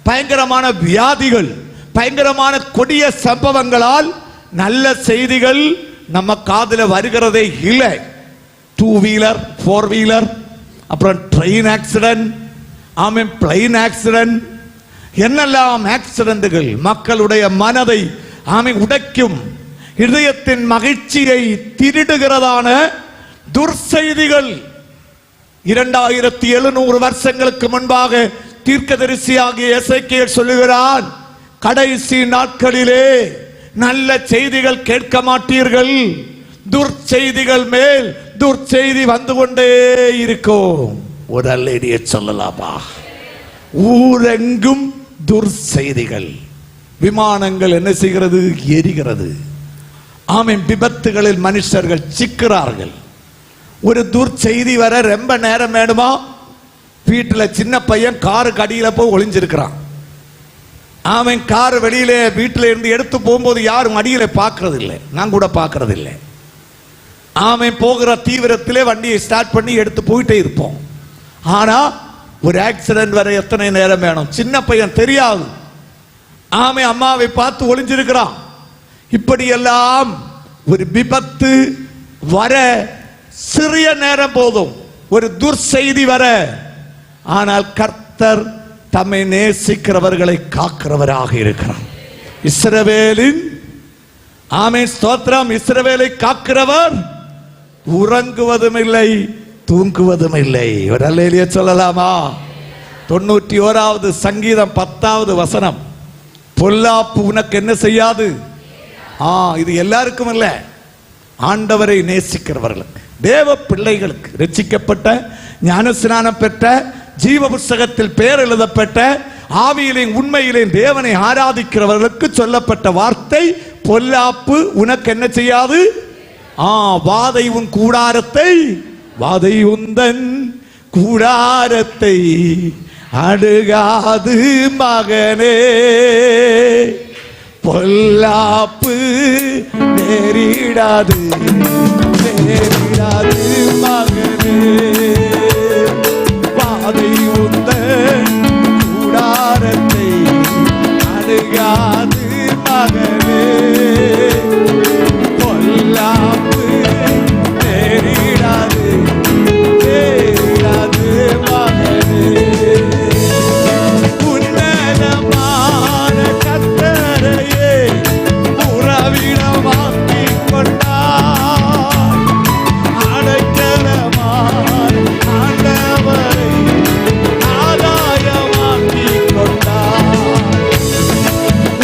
பயங்கரமான வியாதிகள், பயங்கரமான கொடிய சம்பவங்களால் நல்ல செய்திகள் நம்ம காதுல வருகிறதே இல்லை. 2 வீலர் 4 வீலர், அப்புறம் ட்ரெயின் ஆக்சிடென்ட், ஆமை பிளைன் ஆக்சிடென்ட், என்னெல்லாம் ஆக்சிடென்ட்கள் மக்களுடைய மனதை ஆமை உடைக்கும், இதயத்தின் மகிழ்ச்சியை திருடுகிறதான துர்செய்திகள். 2700 வருஷங்களுக்கு முன்பாக தீர்க்கதரிசியாகிய எசேக்கியேல் சொல்லுகிறான், கடைசி நாட்களிலே நல்ல செய்திகள் கேட்க மாட்டீர்கள், துர்ச்செய்திகள் மேல் துர்ச்செய்தி வந்து கொண்டே இருக்கும். ஒரு அல்லேடியை சொல்லலாமா? ஊரெங்கும் துர்செய்திகள். விமானங்கள் என்ன செய்கிறது? எரிகிறது. ஆமென். விபத்துகளில் மனுஷர்கள் சிக்கிறார்கள். ஒரு துர்ச்செய்தி வர ரொம்ப நேரம் வேணுமா? வீட்டில் சின்ன பையன் காருக்கு அடியில போய் ஒளிஞ்சிருக்கிறான். அவன் கார் வெளியில வீட்டில இருந்து எடுத்து போகும்போது யாரும் அடியில பார்க்கறது இல்லை, நான் கூட பார்க்கறது இல்லை. அவன் போகிற தீவிரத்திலே வண்டியை ஸ்டார்ட் பண்ணி எடுத்து போயிட்டே இருப்போம். ஆனா ஒரு ஆக்சிடென்ட் வர எத்தனை நேரம் வேணும்? சின்ன பையன் தெரியாது, அவன் அம்மாவை பார்த்து ஒளிஞ்சிருக்கிறான். இப்படியெல்லாம் ஒரு விபத்து வர சிறிய நேரம் போதும், ஒரு துர்செய்தி வர. ஆனால் கர்த்தர் தம்மை நேசிக்கிறவர்களை காக்கிறவராக இருக்கிறார். இஸ்ரவேலின் ஆமென் ஸ்தோத்திரம். இஸ்ரவேலை காக்கிறவர் உறங்குவதும் இல்லை, தூங்குவதும் இல்லை. ஒரு அல்லேலூயா சொல்லலாமா? 91வது சங்கீதம் 10வது வசனம். பொல்லாப்பு உனக்கு என்ன செய்யாது. இது எல்லாருக்கும் இல்ல, ஆண்டவரை நேசிக்கிறவர்களுக்கு, தேவ பிள்ளைகளுக்கு, ரட்சிக்கப்பட்ட, ஞானஸ்நானம் பெற்ற, ஜீவ புஸ்தகத்தில் பெயர் எழுதப்பட்ட, ஆவியிலேயும் உண்மையிலேயும் தேவனை ஆராதிக்கிறவர்களுக்கு சொல்லப்பட்ட வார்த்தை, பொல்லாப்பு உனக்கு என்ன செய்யாது. வாதை உன் கூடாரத்தை, வாதை உந்தன் கூடாரத்தை அணுகாது மகனே, பொல்லாப்பு நேரிடாது நேரிடாது மகனே, வாதை உந்தன் கூடாரத்தை அணுகாது மகனே, பொல்லாப்பு நேரிடாது நேரிடாது மகனே. உன்னதமான கர்த்தரையே உறவிடமாக்கிக் கொண்டார், அடைக்கலமான ஆண்டவரை ஆதாயமாக்கிக் கொண்டார்.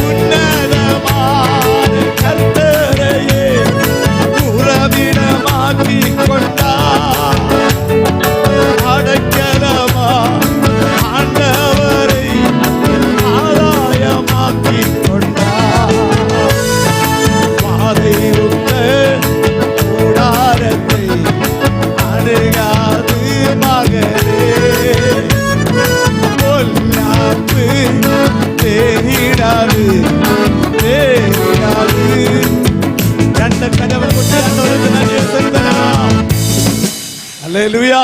உன்னதமான கர்த்தரையே உறவிடமாக்கிக் கொண்டார், அடைக்கலமான ஆண்டவரை ஆதாயமாக்கிக் கொண்டார். வாதை உந்த கூடாரத்தை அணுகாது மகனே, பொல்லாப்பு நேரிடாது நேரிடாது. ரெண்டு கதவை அல்லேலூயா.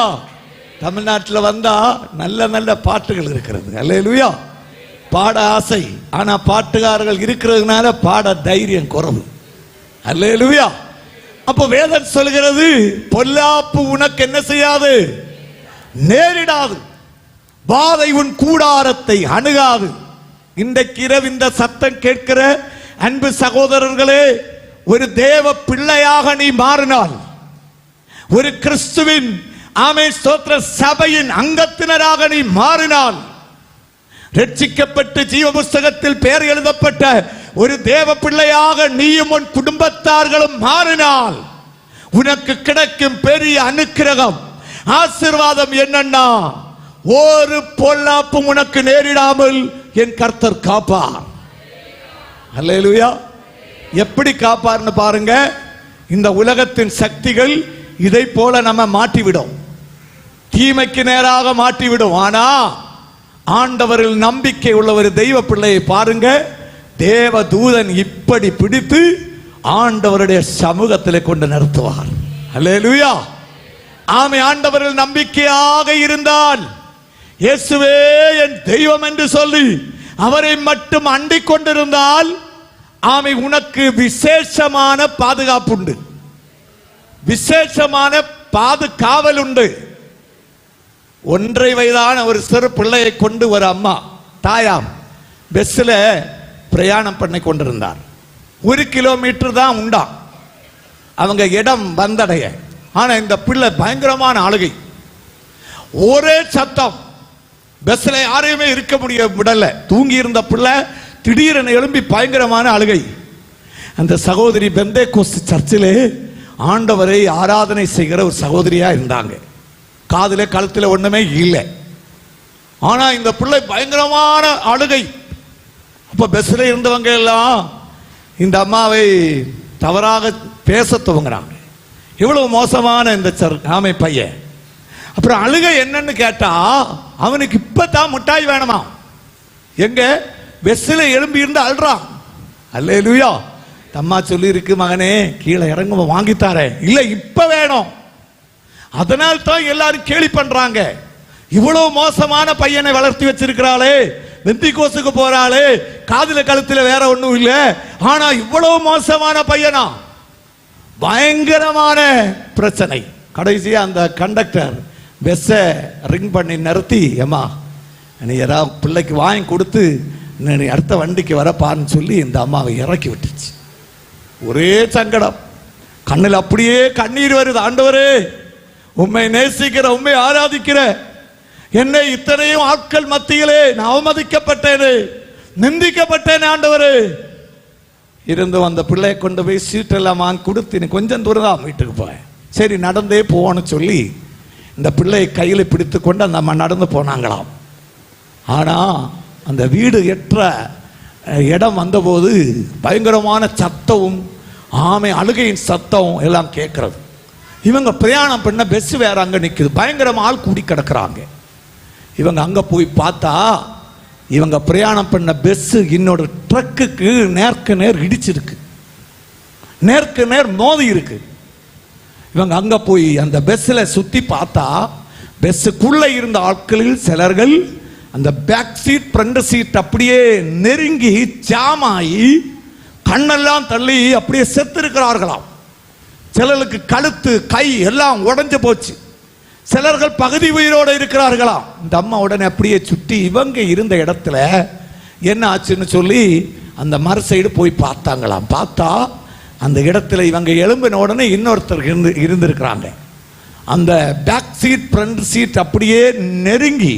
தமிழ்நாட்டில் வந்தா நல்ல நல்ல பாட்டுகள் இருக்கிறது. அல்லேலூயா. பாட ஆசை, ஆனா பாட்டுக்காரர்கள் இருக்கிறதுனால பாட தைரியம் குறைவு. அல்லேலூயா. அப்ப வேதம் சொல்கிறது, பொல்லாப்பு உனக்கு என்ன செய்யாது, நேரிடாது, வாதை உன் கூடாரத்தை அணுகாது. இன்றைக்கு இரவு இந்த சத்தம் கேட்கிற அன்பு சகோதரர்களே, ஒரு தேவ பிள்ளையாக நீ மாறினால், ஒரு கிறிஸ்துவின் ஆமென் ஸ்தோத்திர சபையின் அங்கத்தினராக நீ மாறினால், ரட்சிக்கப்பட்டு ஜீவ புஸ்தகத்தில் பெயர் எழுதப்பட்ட ஒரு தேவ பிள்ளையாக நீயும் உன் குடும்பத்தார்களும் மாறினால், உனக்கு கிடைக்கும் பெரிய அனுக்கிரகம் ஆசீர்வாதம் என்னன்னா, ஒரு பொல்லாப்பும் உனக்கு நேரிடாமல் என் கர்த்தர் காப்பார். அல்லேலூயா. எப்படி காப்பார்னு பாருங்க. இந்த உலகத்தின் சக்திகள் இதை போல நம்ம மாட்டிவிடும், தீமைக்கு நேராக மாட்டிவிடும். ஆனா ஆண்டவரில் நம்பிக்கை உள்ள ஒரு தெய்வ பிள்ளையை பாருங்க, தேவ தூதன் இப்படி பிடித்து ஆண்டவருடைய சமூகத்தில் கொண்டு நிறுத்துவார். அல்லேலூயா. ஆமை. ஆண்டவரில் நம்பிக்கையாக இருந்தால், இயேசுவே என் தெய்வம் என்று சொல்லி அவரை மட்டும் அண்டிக் கொண்டிருந்தால், ஆமை, உனக்கு விசேஷமான பாதுகாப்பு உண்டு, விசேஷமான பாதுகாவல் உண்டு. 1.5 வயதான ஒரு சிறு பிள்ளையை கொண்டு ஒரு அம்மா தாயாம் பஸ்ல பிரயாணம் பண்ணி கொண்டிருந்தார். 1 கிலோமீட்டர் தான் உண்டா அவங்க இடம் வந்தடைய. ஆனா இந்த பிள்ளை பயங்கரமான அழுகை, ஒரே சத்தம். பஸ்ல யாரையுமே இருக்க விடல. தூங்கி இருந்த பிள்ளை திடீரென எழும்பி பயங்கரமான அழுகை. அந்த சகோதரி பெந்தேகோஸ்து சர்ச்சிலே ஆண்டவரை ஆராதனை செய்கிற ஒரு சகோதரியா இருந்தாங்க. காதுல கழுத்துல ஒண்ணுமே இல்லை. ஆனா இந்த பிள்ளை பயங்கரமான அழுகை. அப்ப பஸ்ல இருந்தவங்க எல்லாம் இந்த அம்மாவை தவறாக பேச துவங்குறாங்க. இவ்வளவு மோசமான இந்த ஆமை பையன். அப்புறம் அழுகை என்னன்னு கேட்டா, அவனுக்கு இப்பதான் மிட்டாய் வேணுமா. எங்க பஸ்ல எழும்பி இருந்து அழுறான். அல்லேலூயா. அம்மா சொல்லி இருக்கு, மகனே கீழே இறங்க வாங்கித்தாரே. இல்ல இப்ப வேணும். அதனால தான் எல்லாரும் கேலி பண்றாங்க. இவ்வளவு மோசமான பையனை வளர்த்தி வச்சிருக்கிறாளே, பெந்திகோஸ்துக்கு போறாளே, காதுல கழுத்துல வேற ஒண்ணும் இல்ல, ஆனா இவ்வளவு மோசமான பையனா. பயங்கரமான பிரச்சனை. கடைசியா அந்த கண்டக்டர் பஸ்ஸ ரிங் பண்ணி நிறுத்தி, ஏமா நீ ஏதாவது பிள்ளைக்கு வாங்கி கொடுத்து நீ அடுத்த வண்டிக்கு வரப்பான்னு சொல்லி இந்த அம்மாவை இறக்கி விட்டுச்சு. ஒரே சங்கடம், கண்ணில் அப்படியே கண்ணீர் வருது. ஆண்டவரே, உம்மை நேசிக்கிற, உம்மை ஆராதிக்கிற என்னை இத்தனையும் ஆட்கள் மத்தியிலே நான் அவமதிக்கப்பட்டேனே, நிந்திக்கப்பட்டேன் ஆண்டவரே. இருந்து அந்த பிள்ளையை கொண்டு போய் சீட்டெல்லாம் வாங்கி கொடுத்து கொஞ்சம் தூரம் தான் வீட்டுக்கு போய் சரி நடந்தே போன்னு சொல்லி இந்த பிள்ளையை கையில் பிடித்து கொண்டு அந்த அம்மா நடந்து போனாங்களாம். ஆனால் அந்த வீடு எற்ற இடம் வந்தபோது பயங்கரமான சத்தமும் ஆமை அழுகையின் சத்தம் எல்லாம் கேட்கறது. இவங்க பிரயாணம் பண்ண பஸ் வேற அங்கே நிற்குது, பயங்கரமாக ஆள் கூடி கிடக்குறாங்க. இவங்க அங்கே போய் பார்த்தா இவங்க பிரயாணம் பண்ண பஸ் இன்னொரு ட்ரக்குக்கு நேருக்கு நேர் இடிச்சிருக்கு, நேருக்கு நேர் மோதி இருக்கு. இவங்க அங்கே போய் அந்த பஸ்ஸில் சுற்றி பார்த்தா பஸ்ஸுக்குள்ளே இருந்த ஆட்களில் சிலர்கள் அந்த பேக் சீட் ஃப்ரண்ட் சீட் அப்படியே நெருங்கி ஜாமாயி கண்ணெல்லாம் தள்ளி அப்படியே செத்து இருக்கிறார்களாம். சிலருக்கு கழுத்து கை எல்லாம் உடைஞ்சு போச்சு. சிலர்கள் பகுதி உயிரோடு இருக்கிறார்களாம். இந்த அம்மா உடனே அப்படியே சுற்றி இவங்க இருந்த இடத்துல என்ன ஆச்சுன்னு சொல்லி அந்த மறு சைடு போய் பார்த்தாங்களாம். பார்த்தா அந்த இடத்துல இவங்க எழும்பின உடனே இன்னொருத்தர் இருந்திருக்கிறாங்க. அந்த பேக் சீட் ஃப்ரண்ட் சீட் அப்படியே நெருங்கி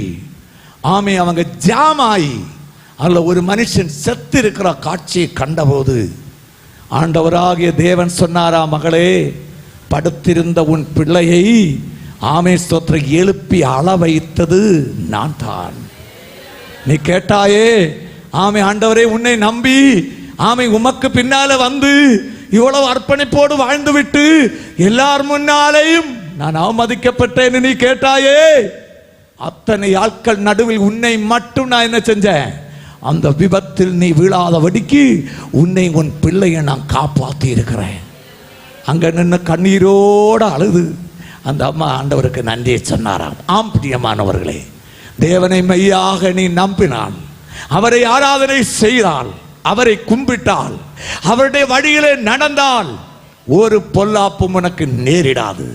ஆமே அவங்க ஜாமாயி அதில் ஒரு மனுஷன் செத்து இருக்கிற காட்சியை கண்டபோது ஆண்டவராகிய தேவன் சொன்னாரா, மகளே படுத்திருந்த உன் பிள்ளையை ஆமே ஸ்தோத்திரம் எழுப்பி அள வைத்தது நான் தான். நீ கேட்டாயே ஆமே ஆண்டவரே உன்னை நம்பி ஆமை உமக்கு பின்னால வந்து இவ்வளவு அர்ப்பணிப்போடு வாழ்ந்து விட்டு எல்லார் முன்னாலேயும் நான் அவமதிக்கப்பட்டேன்னு நீ கேட்டாயே, அத்தனை ஆட்கள் நடுவில் உன்னை மட்டும் நான் என்ன செஞ்சேன், அந்த விபத்தில் நீ வீழாதபடிக்கு உன்னை உன் பிள்ளையை நான் காப்பாற்றி இருக்கிறேன். அங்க நின்று கண்ணீரோடு அழுது அந்த அம்மா ஆண்டவருக்கு நன்றியை சொன்னாராம். ஆம் பிரியமானவர்களே, தேவனை மெய்யாக நீ நம்பினான், அவரை ஆராதனை செய்தால், அவரை கும்பிட்டால், அவருடைய வழியிலே நடந்தால் ஒரு பொல்லாப்பும் உனக்கு நேரிடாது.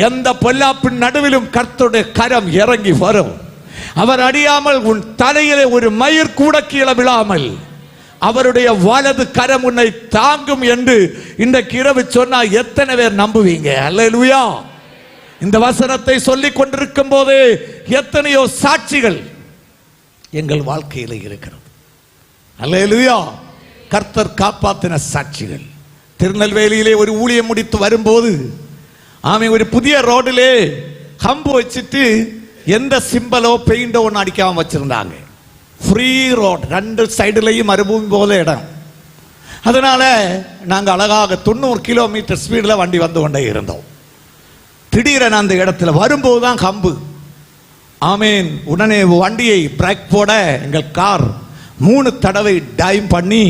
எந்த பொல்லாப்பின் நடுவிலும் கர்த்தருடைய கரம் இறங்கி வரும். அவர் அறியாமல் உன் தலையிலே ஒரு மயிர் கூட கீழே விழாமல் அவருடைய வலது கரம் உன்னை தாங்கும் என்று இன்றைக்கு இரவு சொன்னா எத்தனை பேர் நம்புவீங்க? அல்லேலூயா. இந்த வசனத்தை சொல்லிக் கொண்டிருக்கும் போதே எத்தனையோ சாட்சிகள் எங்கள் வாழ்க்கையில் இருக்கிறது. அல்லேலூயா. கர்த்தர் காப்பாற்றின சாட்சிகள். திருநெல்வேலியிலே ஒரு ஊழியம் முடித்து வரும்போது ஆமே ஒரு புதிய ரோடிலே கம்பு வச்சுட்டு எந்த சிம்பலோ பெயிண்டோ ஒன்று அடிக்காம வச்சிருந்தாங்க. ஃப்ரீ ரோட், ரெண்டு சைடுலையும் மறுபூமி போல இடம். அதனால நாங்கள் அழகாக 90 கிலோமீட்டர் ஸ்பீடில் வண்டி வந்து கொண்டே இருந்தோம். திடீரென அந்த இடத்துல வரும்போது தான் கம்பு. ஆமேன். உடனே வண்டியை பிரேக் போட எங்கள் கார் 3 தடவை டைம் பண்ணி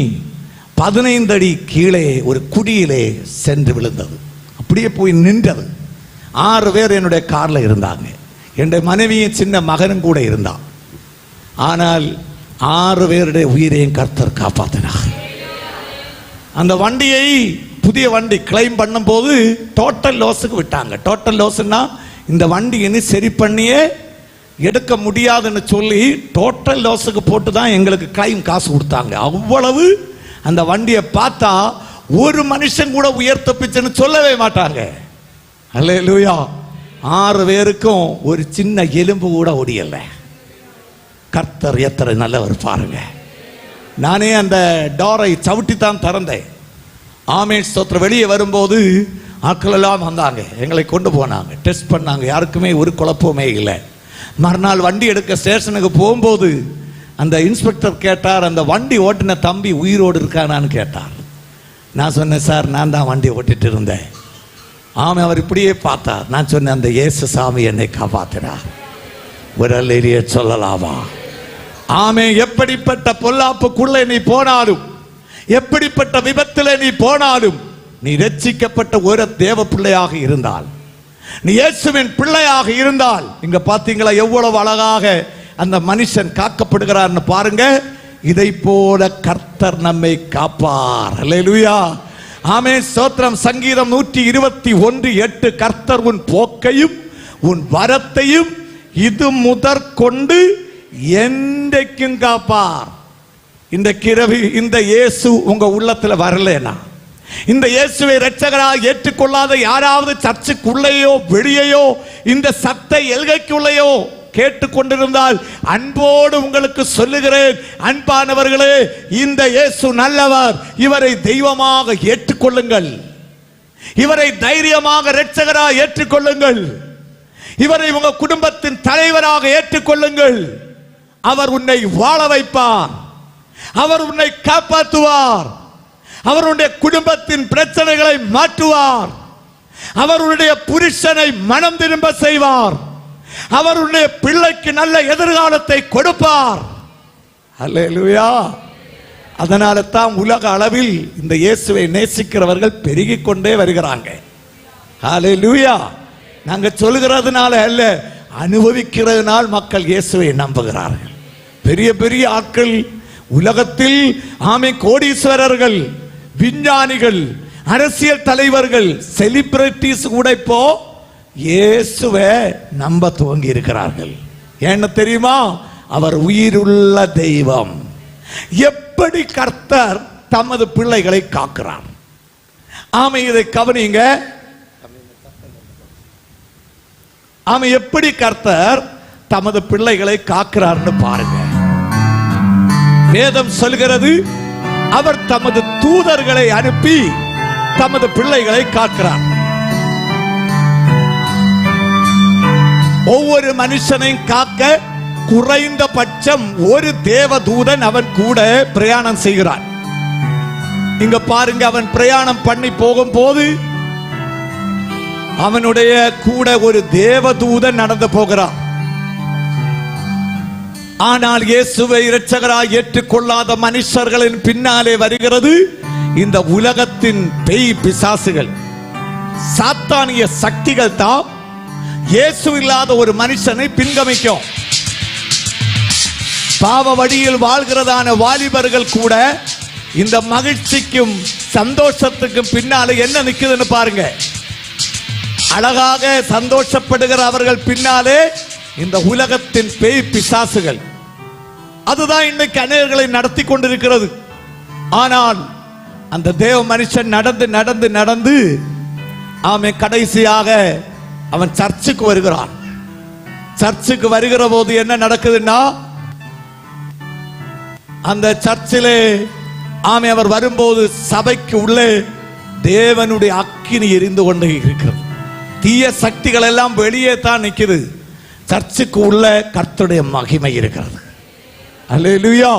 15 அடி கீழே ஒரு குடியிலே சென்று விழுந்தது. அப்படியே போய் நின்றது. 6 பேர் என்னுடைய காரில் இருந்தாங்க. என்னுடைய மனைவியும் சின்ன மகனும் கூட இருந்தான். ஆனால் 6 பேருடைய உயிரையும் கர்த்தர் காப்பாற்றினார். அந்த வண்டியை புதிய வண்டி கிளைம் பண்ணும் போது டோட்டல் லாஸுக்கு விட்டாங்க. டோட்டல் லாஸ்னா இந்த வண்டி இனி சரி பண்ணியே எடுக்க முடியாதுன்னு சொல்லி டோட்டல் லாஸுக்கு போட்டு தான் எங்களுக்கு கிளைம் காசு கொடுத்தாங்க. அவ்வளவு அந்த வண்டியை பார்த்தா ஒரு மனுஷன் கூட உயர் தப்பிச்சுன்னு சொல்லவே மாட்டாங்க. அல்லேலூயா. 6 பேருக்கும் ஒரு சின்ன எலும்பு கூட ஒடியல. கர்த்தர் எத்தனை நல்லவர் பாருங்க. நானே அந்த டோரை சவுட்டி தான் திறந்தேன். ஆமேன் ஸ்தோத்திரம். வெளியே வரும்போது ஆட்கள் எல்லாம் வந்தாங்க, எங்களை கொண்டு போனாங்க, டெஸ்ட் பண்ணாங்க. யாருக்குமே ஒரு குழப்பமே இல்லை. மறுநாள் வண்டி எடுக்க ஸ்டேஷனுக்கு போகும்போது அந்த இன்ஸ்பெக்டர் கேட்டார், அந்த வண்டி ஓட்டின தம்பி உயிரோடு இருக்கானான்னு கேட்டார். நான் சொன்னேன், சார் நான் தான் வண்டி ஓட்டிட்டு இருந்தேன். ஆமை. அவர் இப்படியே பார்த்தார். நான் சொன்னேன், அந்த இயேசு சாமி என்னை காப்பாத்தினார். ஒரு அல்லேலூயா சொல்லலாமா? ஆமே. எப்படிப்பட்ட பொல்லாப்புக்குள்ளே நீ போனாலும், எப்படிப்பட்ட விபத்திலே நீ போனாலும், நீ ரட்சிக்கப்பட்ட ஒரு தேவ பிள்ளையாக இருந்தால், நீ இயேசுவின் பிள்ளையாக இருந்தால், இங்க பாத்தீங்களா எவ்வளவு அழகாக அந்த மனுஷன் காக்கப்படுகிறார்னு பாருங்க. இதை போல கர்த்தர் நம்மை காப்பார். அல்லேலூயா. ஆமென் ஸ்தோத்திரம். சங்கீதம் 121:8 கர்த்தர் உன் போக்கையும் உன் வரத்தையும் இது முதற்கொண்டு என்றைக்கும் காப்பார். இந்த கிரவி இந்த இயேசு உங்க உள்ளத்துல வரலனா, இந்த இயேசுவை இரட்சகராக ஏற்றுக்கொள்ளாத யாராவது சர்ச்சுக்குள்ளேயோ வெளியேயோ இந்த சத்த எல்கைக்குள்ளேயோ கேட்டுக்கொண்டிருந்தால் அன்போடு உங்களுக்கு சொல்லுகிறேன், அன்பானவர்களே, இந்த இயேசு நல்லவர். இவரை தெய்வமாக ஏற்றுக்கொள்ளுங்கள். இவரை தைரியமாக இரட்சகராக ஏற்றுக்கொள்ளுங்கள். இவரை உங்க குடும்பத்தின் தலைவராக ஏற்றுக்கொள்ளுங்கள். அவர் உன்னை வாழ வைப்பார். அவர் உன்னை காப்பாற்றுவார். அவருடைய குடும்பத்தின் பிரச்சனைகளை மாற்றுவார். அவருடைய புருஷனை மனம் திரும்ப செய்வார். அவருடைய பிள்ளைக்கு நல்ல எதிர்காலத்தை கொடுப்பார். அல்லேலூயா. அதனால தான் உலக அளவில் இந்த இயேசுவை நேசிக்கிறவர்கள் பெருகிக் கொண்டே வருகிறாங்க. அல்லேலூயா. நாங்க சொல்கிறதுனால அல்ல, அனுபவிக்கிறதுனால் மக்கள் இயேசுவை நம்புகிறார்கள். பெரிய பெரிய ஆட்கள் உலகத்தில் கோடீஸ்வரர்கள், விஞ்ஞானிகள், அரசியல் தலைவர்கள், செலிபிரிட்டிஸ் கூட இப்போ இயேசுவை நம்ப துவங்கி இருக்கிறார்கள். என்ன தெரியுமா? அவர் உயிருள்ள தெய்வம். எப்படி கர்த்தர் தமது பிள்ளைகளை காக்கிறார். இதை கவனிங்க. எப்படி கர்த்தர் தமது பிள்ளைகளை காக்கிறார்னு பாருங்க. வேதம் சொல்கிறது, அவர் தமது தூதர்களை அனுப்பி தமது பிள்ளைகளை காக்கிறார். ஒவ்வொரு மனுஷனையும் காக்க குறைந்தபட்சம் ஒரு தேவதூதன் அவன் கூட பிரயாணம் செய்கிறான். இங்க பாருங்க, அவன் பிரயாணம் பண்ணி போகும்போது அவனுடைய கூட ஒரு தேவதூதன் நடந்து போகிறான். ஆனால் இயேசுவை இரட்சகராய் ஏற்றுக்கொள்ளாத மனுஷர்களின் பின்னாலே வருகிறது இந்த உலகத்தின் பேய் பிசாசுகள், சாத்தானிய சக்திகள் தான் இயேசு இல்லாத ஒரு மனுஷனை பின்கமிக்கும். பாவ வழியில் வாழ்கிறதான வாலிபர்கள் கூட இந்த மகிழ்ச்சிக்கும் சந்தோஷத்துக்கும் பின்னாலே என்ன நிக்குதுன்னு பாருங்க. அழகாக சந்தோஷப்படுகிற அவர்கள் பின்னாலே இந்த உலகத்தின் பேய் பிசாசுகள். அதுதான் இன்னைக்கு அநேகர்களை நடத்தி கொண்டிருக்கிறது. ஆனால் அந்த தேவ மனுஷன் நடந்து நடந்து நடந்து கடைசியாக அவன் சர்ச்சுக்கு வருகிறான். சர்ச்சுக்கு வருகிற போது என்ன நடக்குதுன்னா, அந்த சர்ச்சிலே அவர் வரும்போது சபைக்கு உள்ளே தேவனுடைய அக்கினி எரிந்து கொண்டே இருக்கிறது. தீய சக்திகள் எல்லாம் வெளியே தான் நிற்குது. சர்ச்சுக்கு உள்ள கர்த்தருடைய மகிமை இருக்கிறது. அல்லேலூயா.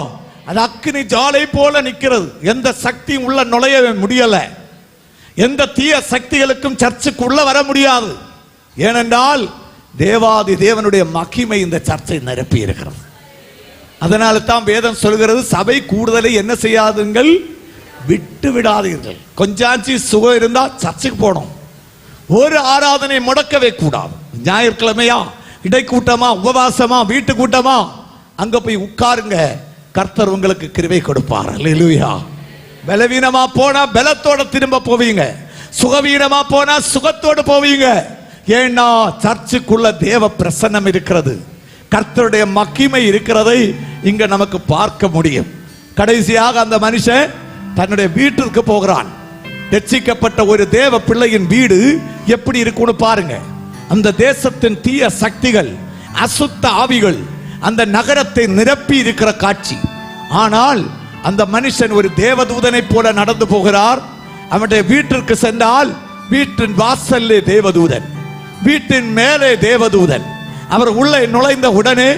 அது அக்கினி ஜாலை போல நிற்கிறது. எந்த சக்தியும் உள்ள நுழைய முடியல. எந்த தீய சக்திகளுக்கும் சர்ச்சுக்கு உள்ள வர முடியாது. ஏனென்றால் தேவாதி தேவனுடைய மகிமை இந்த சர்ச்சை நிரப்பி இருக்கிறது. அதனால தான் வேதம் சொல்கிறது, சபை கூடுதலை என்ன செய்யாதுங்கள், விட்டு விடாதீர்கள். கொஞ்சாச்சி சுகம் இருந்தா சர்ச்சுக்கு போனோம். ஒரு ஆராதனை முடக்கவே கூடாது. ஞாயிற்றுக்கிழமையா, இடைக்கூட்டமா, உபவாசமா, வீட்டு கூட்டமா, அங்க போய் உட்காருங்க. கர்த்தர் உங்களுக்கு கிருபை கொடுப்பார். அல்லேலூயா. பலவீனமா போனா பலத்தோட திரும்ப போவீங்க. சுகவீனமா போனா சுகத்தோடு போவீங்க. ஏன்னா சர்ச்சுக்குள்ள தேவ பிரசன்னம் இருக்கிறது. கர்த்தருடைய மகிமை இருக்கிறதை இங்க நமக்கு பார்க்க முடியும். கடைசியாக அந்த மனுஷன் தன்னுடைய வீட்டிற்கு போகிறான். ரட்சிக்கப்பட்ட ஒரு தேவ பிள்ளையின் வீடு எப்படி இருக்குன்னு பாருங்க. அந்த தேசத்தின் தீய சக்திகள், அசுத்த ஆவிகள் அந்த நகரத்தை நிரப்பி இருக்கிற காட்சி. ஆனால் அந்த மனுஷன் ஒரு தேவதூதனை போல நடந்து போகிறார். அவனுடைய வீட்டிற்கு சென்றால் வீட்டின் வாசல்லே தேவதூதன், வீட்டின் மேலே தேவதூதன். அவர் உள்ளே நுழைந்த உடனே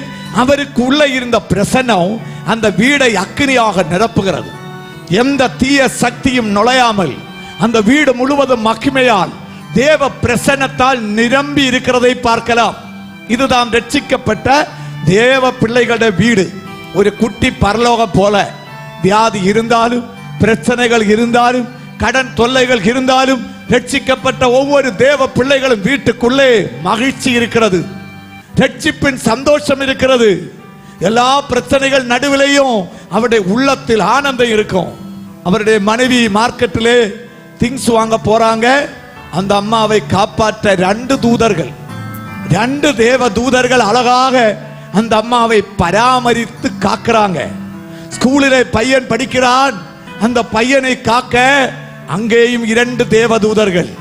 அவருக்கு உள்ளே இருந்த பிரசன்னம் அந்த வீடை அக்கினியாக நிரப்புகிறது. எந்த தீய சக்தியும் நுழையாமல் அந்த வீடு முழுவதும் மகிமையால் தேவ பிரசன்னத்தால் நிரம்பி இருக்கிறதை பார்க்கலாம். இதுதான் ரட்சிக்கப்பட்ட தேவ பிள்ளைகளுடைய வீடு. ஒரு குட்டி பரலோகம் போல. வியாதி இருந்தாலும், பிரச்சனைகள் இருந்தாலும், கடன் தொல்லைகள் இருந்தாலும், ரட்சிக்கப்பட்ட ஒவ்வொரு தேவ பிள்ளைகளும் வீட்டுக்குள்ளே மகிழ்ச்சி இருக்கிறது. ரட்சிப்பின் சந்தோஷம் இருக்கிறது. எல்லா பிரச்சனைகள் நடுவிலையும் அவருடைய உள்ளத்தில் ஆனந்தம் இருக்கும். அவருடைய மனைவி மார்க்கெட்டிலே திங்ஸ் வாங்க போறாங்க. அந்த அம்மாவை காப்பாற்ற 2 தூதர்கள், 2 தேவ தூதர்கள் அழகாக அந்த அம்மாவை பராமரித்து காக்குறாங்க. ஸ்கூலிலே பையன் படிக்கிறான். அந்த பையனை காக்க அங்கேயும் 2 தேவ தூதர்கள்.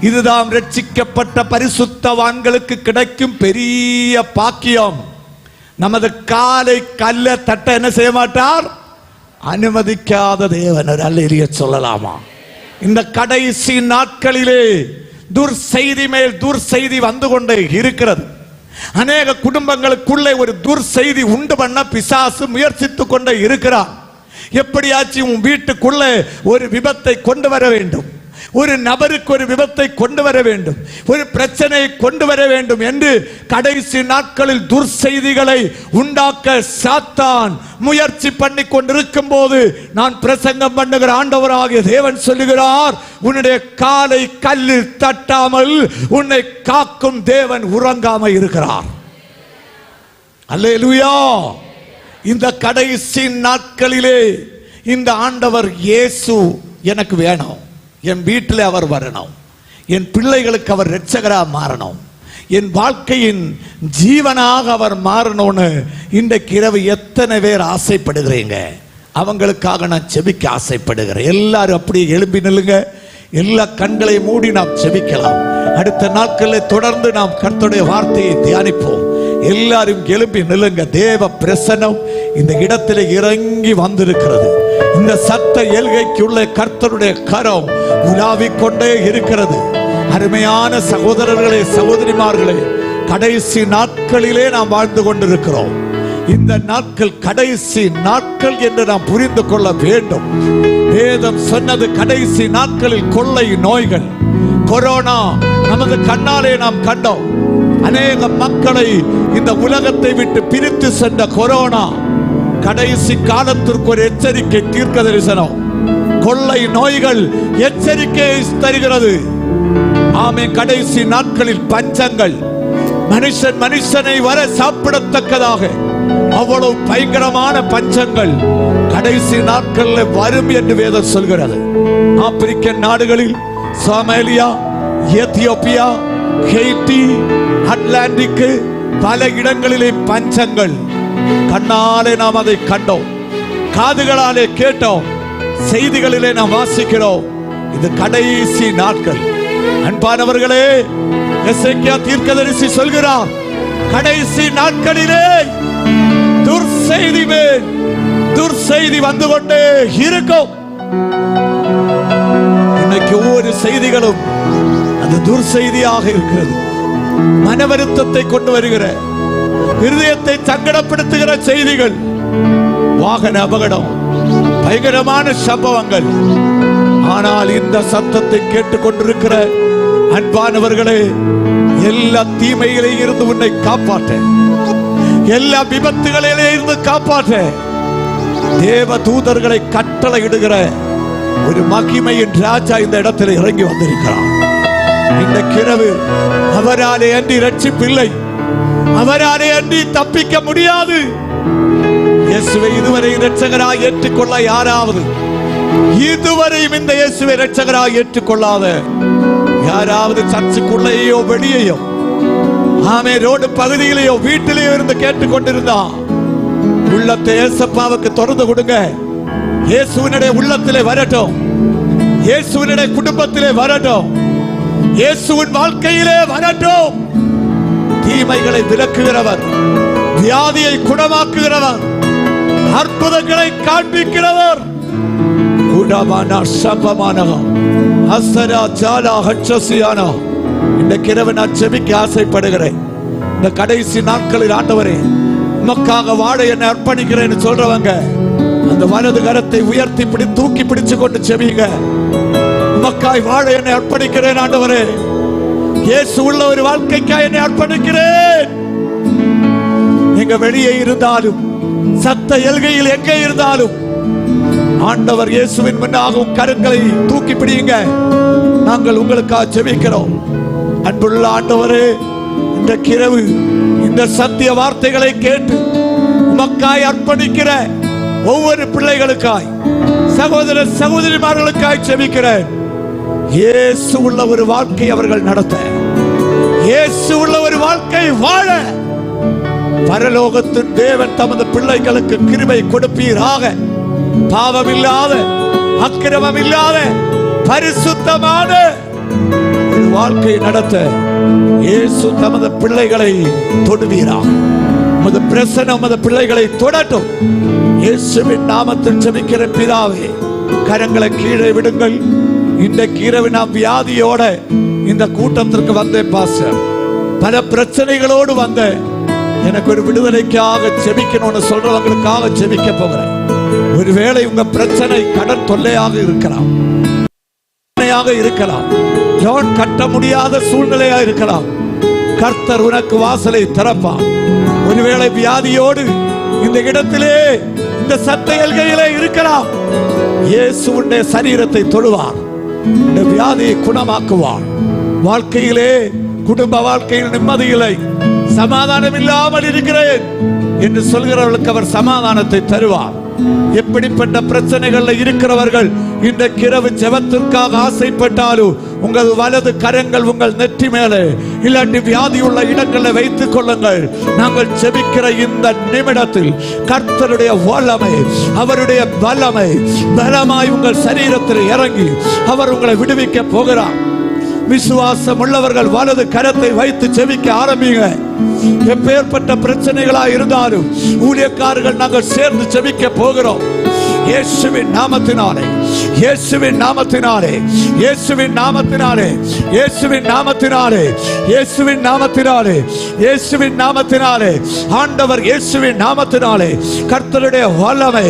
இதுதான் ரட்சிக்கப்பட்ட பரிசுத்தவான்களுக்கு கிடைக்கும் பெரிய பாக்கியம். நமது காலை கல்ல தட்ட என்ன செய்ய மாட்டார்? அனுமதிக்காத தேவன். அல்லேலூயா சொல்லலாமா? இந்த கடைசி நாட்களிலே துர்செய்தி மேல் துர்செய்தி வந்து கொண்டே இருக்கிறது. அநேக குடும்பங்களுக்குள்ளே ஒரு துர்செய்தி உண்டு பண்ண பிசாசு முயற்சித்துக் கொண்டே இருக்கிறார். எப்படியாச்சும் வீட்டுக்குள்ளே ஒரு விபத்தை கொண்டு வர வேண்டும், ஒரு நபருக்கு ஒரு விபத்தை கொண்டு வர வேண்டும், ஒரு பிரச்சனையை கொண்டு வர வேண்டும் என்று கடைசி நாட்களில் துர்செய்திகளை உண்டாக்க சாத்தான் முயற்சி பண்ணி கொண்டிருக்கும் போது நான் பிரசங்கம் பண்ணுகிற ஆண்டவராகிய தேவன் சொல்லுகிறார், உன்னுடைய காலை கல்லில் தட்டாமல் உன்னை காக்கும் தேவன் உறங்காமல் இருக்கிறார். அல்லேலூயா. இந்த கடைசி நாட்களிலே இந்த ஆண்டவர் இயேசு எனக்கு வேணும், என் வீட்டில் அவர் வரணும், என் பிள்ளைகளுக்கு அவர் இரட்சகராக மாறணும், என் வாழ்க்கையின் ஜீவனாக அவர் மாறணும்னு இன்றைக்கு இரவு எத்தனை பேர் ஆசைப்படுகிறீங்க? அவங்களுக்காக நான் செபிக்க ஆசைப்படுகிறேன். எல்லாரும் அப்படியே எழும்பி நில்லுங்க. எல்லா கண்களை மூடி நாம் செபிக்கலாம். அடுத்த நாட்களில் தொடர்ந்து நாம் கர்த்தருடைய வார்த்தையை தியானிப்போம். எல்லாரும் எழும்பி நில்லுங்க. தேவ பிரசன்னம் இந்த இடத்துல இறங்கி வந்திருக்கிறது. இந்த சத்த எல்கைக்குள்ள கர்த்தருடைய கரம் உலாவிக் கொண்டே இருக்கிறது. அருமையான சகோதரர்களே, சகோதரிமார்களே, கடைசி நாட்களிலே நாம் வாழ்ந்து கொண்டிருக்கிறோம். இந்த நாட்கள் கடைசி நாட்கள் என்று நாம் புரிந்து கொள்ள வேண்டும். வேதம் சொன்னது கடைசி நாட்களில் கொள்ளை நோய்கள், கொரோனா நமது கண்ணாலே நாம் கண்டோம். அநேக மக்களை இந்த உலகத்தை விட்டு பிரித்து சென்ற கொரோனா கடைசி காலத்திற்கு ஒரு எச்சரிக்கை, தீர்க்க தரிசனம். கொள்ளை நோய்கள் எச்சரிக்கை தருகிறது. ஆமே, கடைசி நாட்களில் பஞ்சங்கள், மனுஷன் மனுஷனை வர சாப்பிடத்தக்கதாக அவ்வளவு பயங்கரமான பஞ்சங்கள் கடைசி நாட்களில் வரும் என்று வேதம் சொல்கிறது. ஆப்பிரிக்க நாடுகளில் சோமாலியா, எத்தியோப்பியா, ஹெய்டி, அட்லாண்டிக்கு பல இடங்களிலே பஞ்சங்கள். கண்ணாலே நாம் அதை கண்டோம், காதுகளாலே கேட்டோம், செய்திகளிலே நாம் வாசிக்கிறோம். இது கடைசி நாட்கள். அன்பானவர்களே, எசேக்கியா தீர்க்கதரிசி சொல்கிறார், கடைசி நாட்களிலே துர்செய்தி மேல் துர்செய்தி வந்து கொண்டே இருக்கும். இன்னைக்கு ஒவ்வொரு செய்திகளும் அது துர்செய்தியாக இருக்கிறது. மன வருத்தத்தை கொண்டு வருகிற, இருதயத்தை சங்கடப்படுத்துகிற செய்திகள், வாகன அபகடம், பயங்கரமான சம்பவங்கள். ஆனால் இந்த சத்தத்தை கேட்டுக் கொண்டிருக்கிற அன்பானவர்களே, எல்லா தீமைகளில் இருந்து உன்னை காப்பாற்ற, எல்லா விபத்துகளிலே இருந்து காப்பாற்ற தேவ தூதர்களை கட்டளை இடுகிற ஒரு மகிமையின் ராஜா இந்த இடத்தில் இறங்கி வந்திருக்கிறார். இந்த கிரவு அவராலே அன்றி ரட்சிப்பில்லை, அவராலே அன்றி தப்பிக்க முடியாது. இயேசுவை இதுவரை இரட்சகராய் ஏற்றுக்கொள்ள யாராவது, இதுவரையும் இந்த இயேசுவை இரட்சகராய் ஏற்றுக்கொள்ளாத யாராவது சர்ச்சுக்குள்ளேயோ வெளியேயோ, ஆமே, ரோடு பகுதியிலேயோ வீட்டிலேயோ இருந்து கேட்டுக்கொண்டிருந்தா உள்ளத்தை இயேசப்பாவுக்கு திறந்து கொடுங்க. இயேசுவினுடைய உள்ளத்திலே வரட்டும், இயேசுவினுடைய குடும்பத்திலே வரட்டும், இயேசுவின் வாழ்க்கையிலே வரட்டும். தீமைகளை விலக்குகிறவர், வியாதியை குணமாக்குகிறவர், அற்புதங்களை காண்பிக்கிறவர். இந்த கிரவை நான் செபிக்க ஆசைப்படுகிறேன். இந்த கடைசி நாட்களில் ஆண்டவரே, உமக்காக வாழ என்னை அர்ப்பணிக்கிறேன்னு சொல்றவங்க அந்த வலது கரத்தை உயர்த்தி தூக்கி பிடிச்சு கொண்டு செபிங்க. உமக்காய் வாழ என்னை அர்ப்பணிக்கிறேன் ஆண்டவரே, இயேசு உள்ள ஒரு வாழ்க்கைக்காய் என்னை அர்ப்பணிக்கிறேன். நீங்க வெளியே இருந்தாலும், சத்த எல்கையில் எங்கே இருந்தாலும், ஆண்டவர் இயேசுவின் முன்னாகவும் கரங்களை தூக்கி பிடியுங்க. நாங்கள் உங்களுக்காக செபிக்கிறோம். அன்புள்ள ஆண்டவரே, இந்த கிரவு இந்த சத்திய வார்த்தைகளை கேட்டு உமக்காய் அர்ப்பணிக்கிற ஒவ்வொரு பிள்ளைகளுக்காய், சகோதர சகோதரிமார்களுக்காய் செபிக்கிறேன். இயேசு உள்ள ஒரு வாழ்க்கை அவர்கள் நடத்த, இயேசு உள்ள ஒரு வாழ்க்கை வாழ பரலோகத்தின் தேவன் தமது பிள்ளைகளுக்கு கிருபை கொடுப்பீராக. பாவம் இல்லாத, அக்கிரமம் இல்லாத, பரிசுத்தமான ஒரு வாழ்க்கை நடத்த இயேசு தமது பிள்ளைகளை தொடுவீராக. உமது பிரசன்னம் உமது பிள்ளைகளை தொடட்டும். இயேசுவின் நாமத்தில் ஜெபிக்கிற பிதாவே, கரங்களை கீழே விடுங்கள். இன்றைக்கு இரவு நான் வியாதியோட இந்த கூட்டத்திற்கு வந்தேன் பாஸ்டர். பல பிரச்சனைகளோடு வந்தேன். எனக்கு ஒரு விடுதலைக்காக ஜெபிக்கணும்னு சொல்றவங்களுக்காக ஜெபிக்க போகிறேன். ஒருவேளை உங்க பிரச்சனை கடன் தொல்லையாக இருக்கலாம், லோன் கட்ட முடியாத சூழ்நிலையா இருக்கலாம். கர்த்தர் உனக்கு வாசலை திறப்பார். ஒருவேளை வியாதியோடு இந்த இடத்திலே இந்த சத்தையல்கையிலே இருக்கலாம். இயேசு உன்னுடைய சரீரத்தை தொடுவார், இந்த வியாதியை குணமாக்குவார். வாழ்க்கையிலே குடும்ப வாழ்க்கையில் நிம்மதி இல்லை, சமாதானம் இல்லாமல் இருக்கிறேன் என்று சொல்கிறவர்களுக்கு அவர் சமாதானத்தை தருவார். எப்படிப்பட்ட பிரச்சனைகள்ல இருக்கிறவர்கள் இந்த இரவு ஜெபத்திற்காக ஆசைப்பட்டாலும் உங்கள் வலது கரங்கள் உங்கள் நெற்றி மேலே இல்லாட்டி வியாதியுள்ள இடங்களை வைத்துக் கொள்ளுங்கள். நாங்கள் ஜெபிக்கிற இந்த நிமிடத்தில் கர்த்தருடைய வல்லமை, அவருடைய வல்லமை பலமாய் உங்கள் சரீரத்தில் இறங்கி அவர் உங்களை விடுவிக்க போகிறார். விசுவாசம் உள்ளவர்கள் வலது கரத்தை வைத்து ஜெபிக்க ஆரம்பிங்க. எப்பேற்பட்ட பிரச்சனைகளா இருந்தாலும் ஊழியக்காரர்கள் நாங்கள் சேர்ந்து ஜெபிக்க போகிறோம். இயேசுவின் நாமத்தினாலே, இயேசுவின் நாமத்தினாலே, இயேசுவின் நாமத்தினாலே, இயேசுவின் நாமத்தினாலே, இயேசுவின் நாமத்தினாலே, இயேசுவின் நாமத்தினாலே, ஆண்டவர் இயேசுவின் நாமத்தினாலே கர்த்தருடைய வல்லமை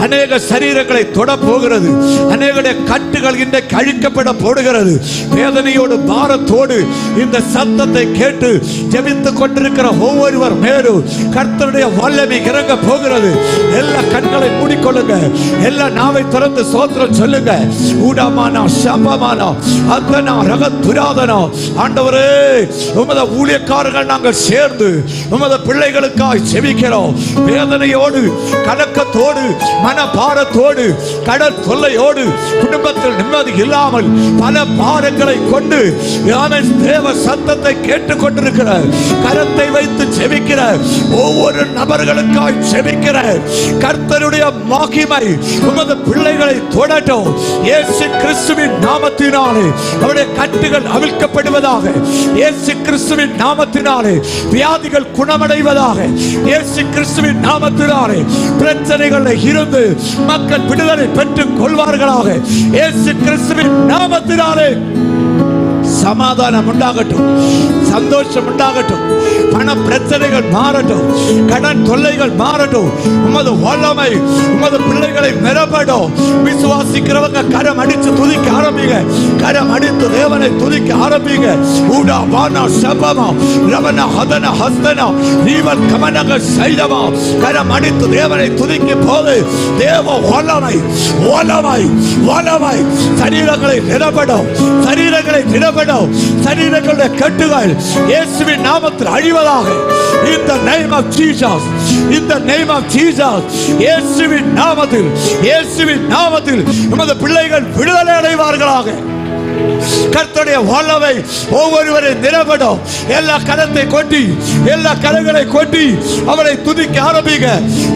அநேக சரீரங்களை தொட போகிறது. அநேக கட்டுகள் இன்றைக்கு அழிக்கப்பட போடுகிறது. வேதனையோடு பாரத்தோடு இந்த சத்தத்தை கேட்டு ஜெபித்துக் கொண்டிருக்கிற ஒவ்வொருவர் மேலும் கர்த்தருடைய வல்லமை இறங்க போகிறது. எல்லா கண்களை மூடிக்கொள்ளுங்க, எல்லா நாவை திறந்து ஸ்தோத்திரம் சொல்லுங்க. ஊடமானா சம்பமானா அத்தனா ரகத்துராதனா. ஆண்டவரே, உமது ஊழியக்காரர்கள் நாங்கள் சேர்ந்து உமது பிள்ளைகளுக்காக ஜெபிக்கிறோம். வேதனையோடு, கலக்கத்தோடு, மனபாரத்தோடு, கடல் தொல்லையோடு, குடும்பத்தில் நிம்மதி இல்லாமல் பல பாரங்களை கொண்டு தேவ சத்தத்தை கேட்டுக் கொண்டிருக்கிற, கரத்தை வைத்து ஜெபிக்கிற ஒவ்வொரு நபர்களுக்காக ஜெபிக்கிற கர்த்தருடைய மகிமை உமது பிள்ளைகளை தொடட்டும். இயேசு கிறிஸ்துவின் நாமத்தினாலே அவருடைய கட்டுகள் அவிழ்க்கப்படுவதாக. இயேசு கிறிஸ்துவின் நாமத்தினாலே வியாதிகள் குணமடைவதாக. இயேசு கிறிஸ்துவின் நாமத்தினாலே பிரச்சனைகளில் இருந்து மக்கள் விடுதலை பெற்றுக் கொள்வார்களாக. இயேசு கிறிஸ்துவின் நாமத்தினாலே சமாதானம் உண்டாகட்டும், சந்தோஷம் உண்டாகட்டும், பண பிரச்சனைகள் மாறட்டும், கடன் தொல்லைகள் மாறட்டும். உமது வல்லமை உமது பிள்ளைகளை நிரப்படும். விசுவாசிக்கிறவங்க கரம் அடித்து துதிக்க ஆரம்பிங்க. கரம் அடித்து தேவனை துதிக்க ஆரம்பிங்க. ஊடா வானா சபமா ரவன ஹதன ஹஸ்தனா நீவன் கமனக சைதமா. கரம் அடித்து தேவனை துதிக்கும் போது தேவ வல்லமை வல்லமை வல்லமை சரீரங்களை நிரப்படும், சரீரங்களை நிரப்படும். சரீரங்களுடைய கட்டுகள் இயேசுவின் நாமத்தில் அழிவதாக. In the name of Jesus, in the name of Jesus, இயேசுவின் நாமத்தில், இயேசுவின் நாமத்தில் நமது பிள்ளைகள் விடுதலை அடைவார்களாக. கர்த்தருடைய வல்லமை ஒவ்வொருவரை நிரப்படும். எல்லா கரத்தை கொட்டி, எல்லா கரங்களை கொட்டி அவரை துதிக்க ஆரம்பிங்க.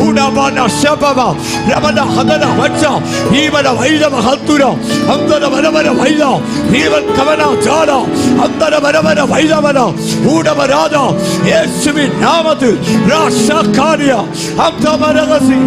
ஊடாபானா ஷபமா ரமனா ஹதனா வச்சா ஈவன வைதம ஹத்துரா அந்தர வரவர வைதா ஈவன் கவனா ஜானா அந்தர வரவர வைதவனா ஊடவராதா. இயேசுவின் நாமத்தில் ராஷா காரியா அந்தமரகசி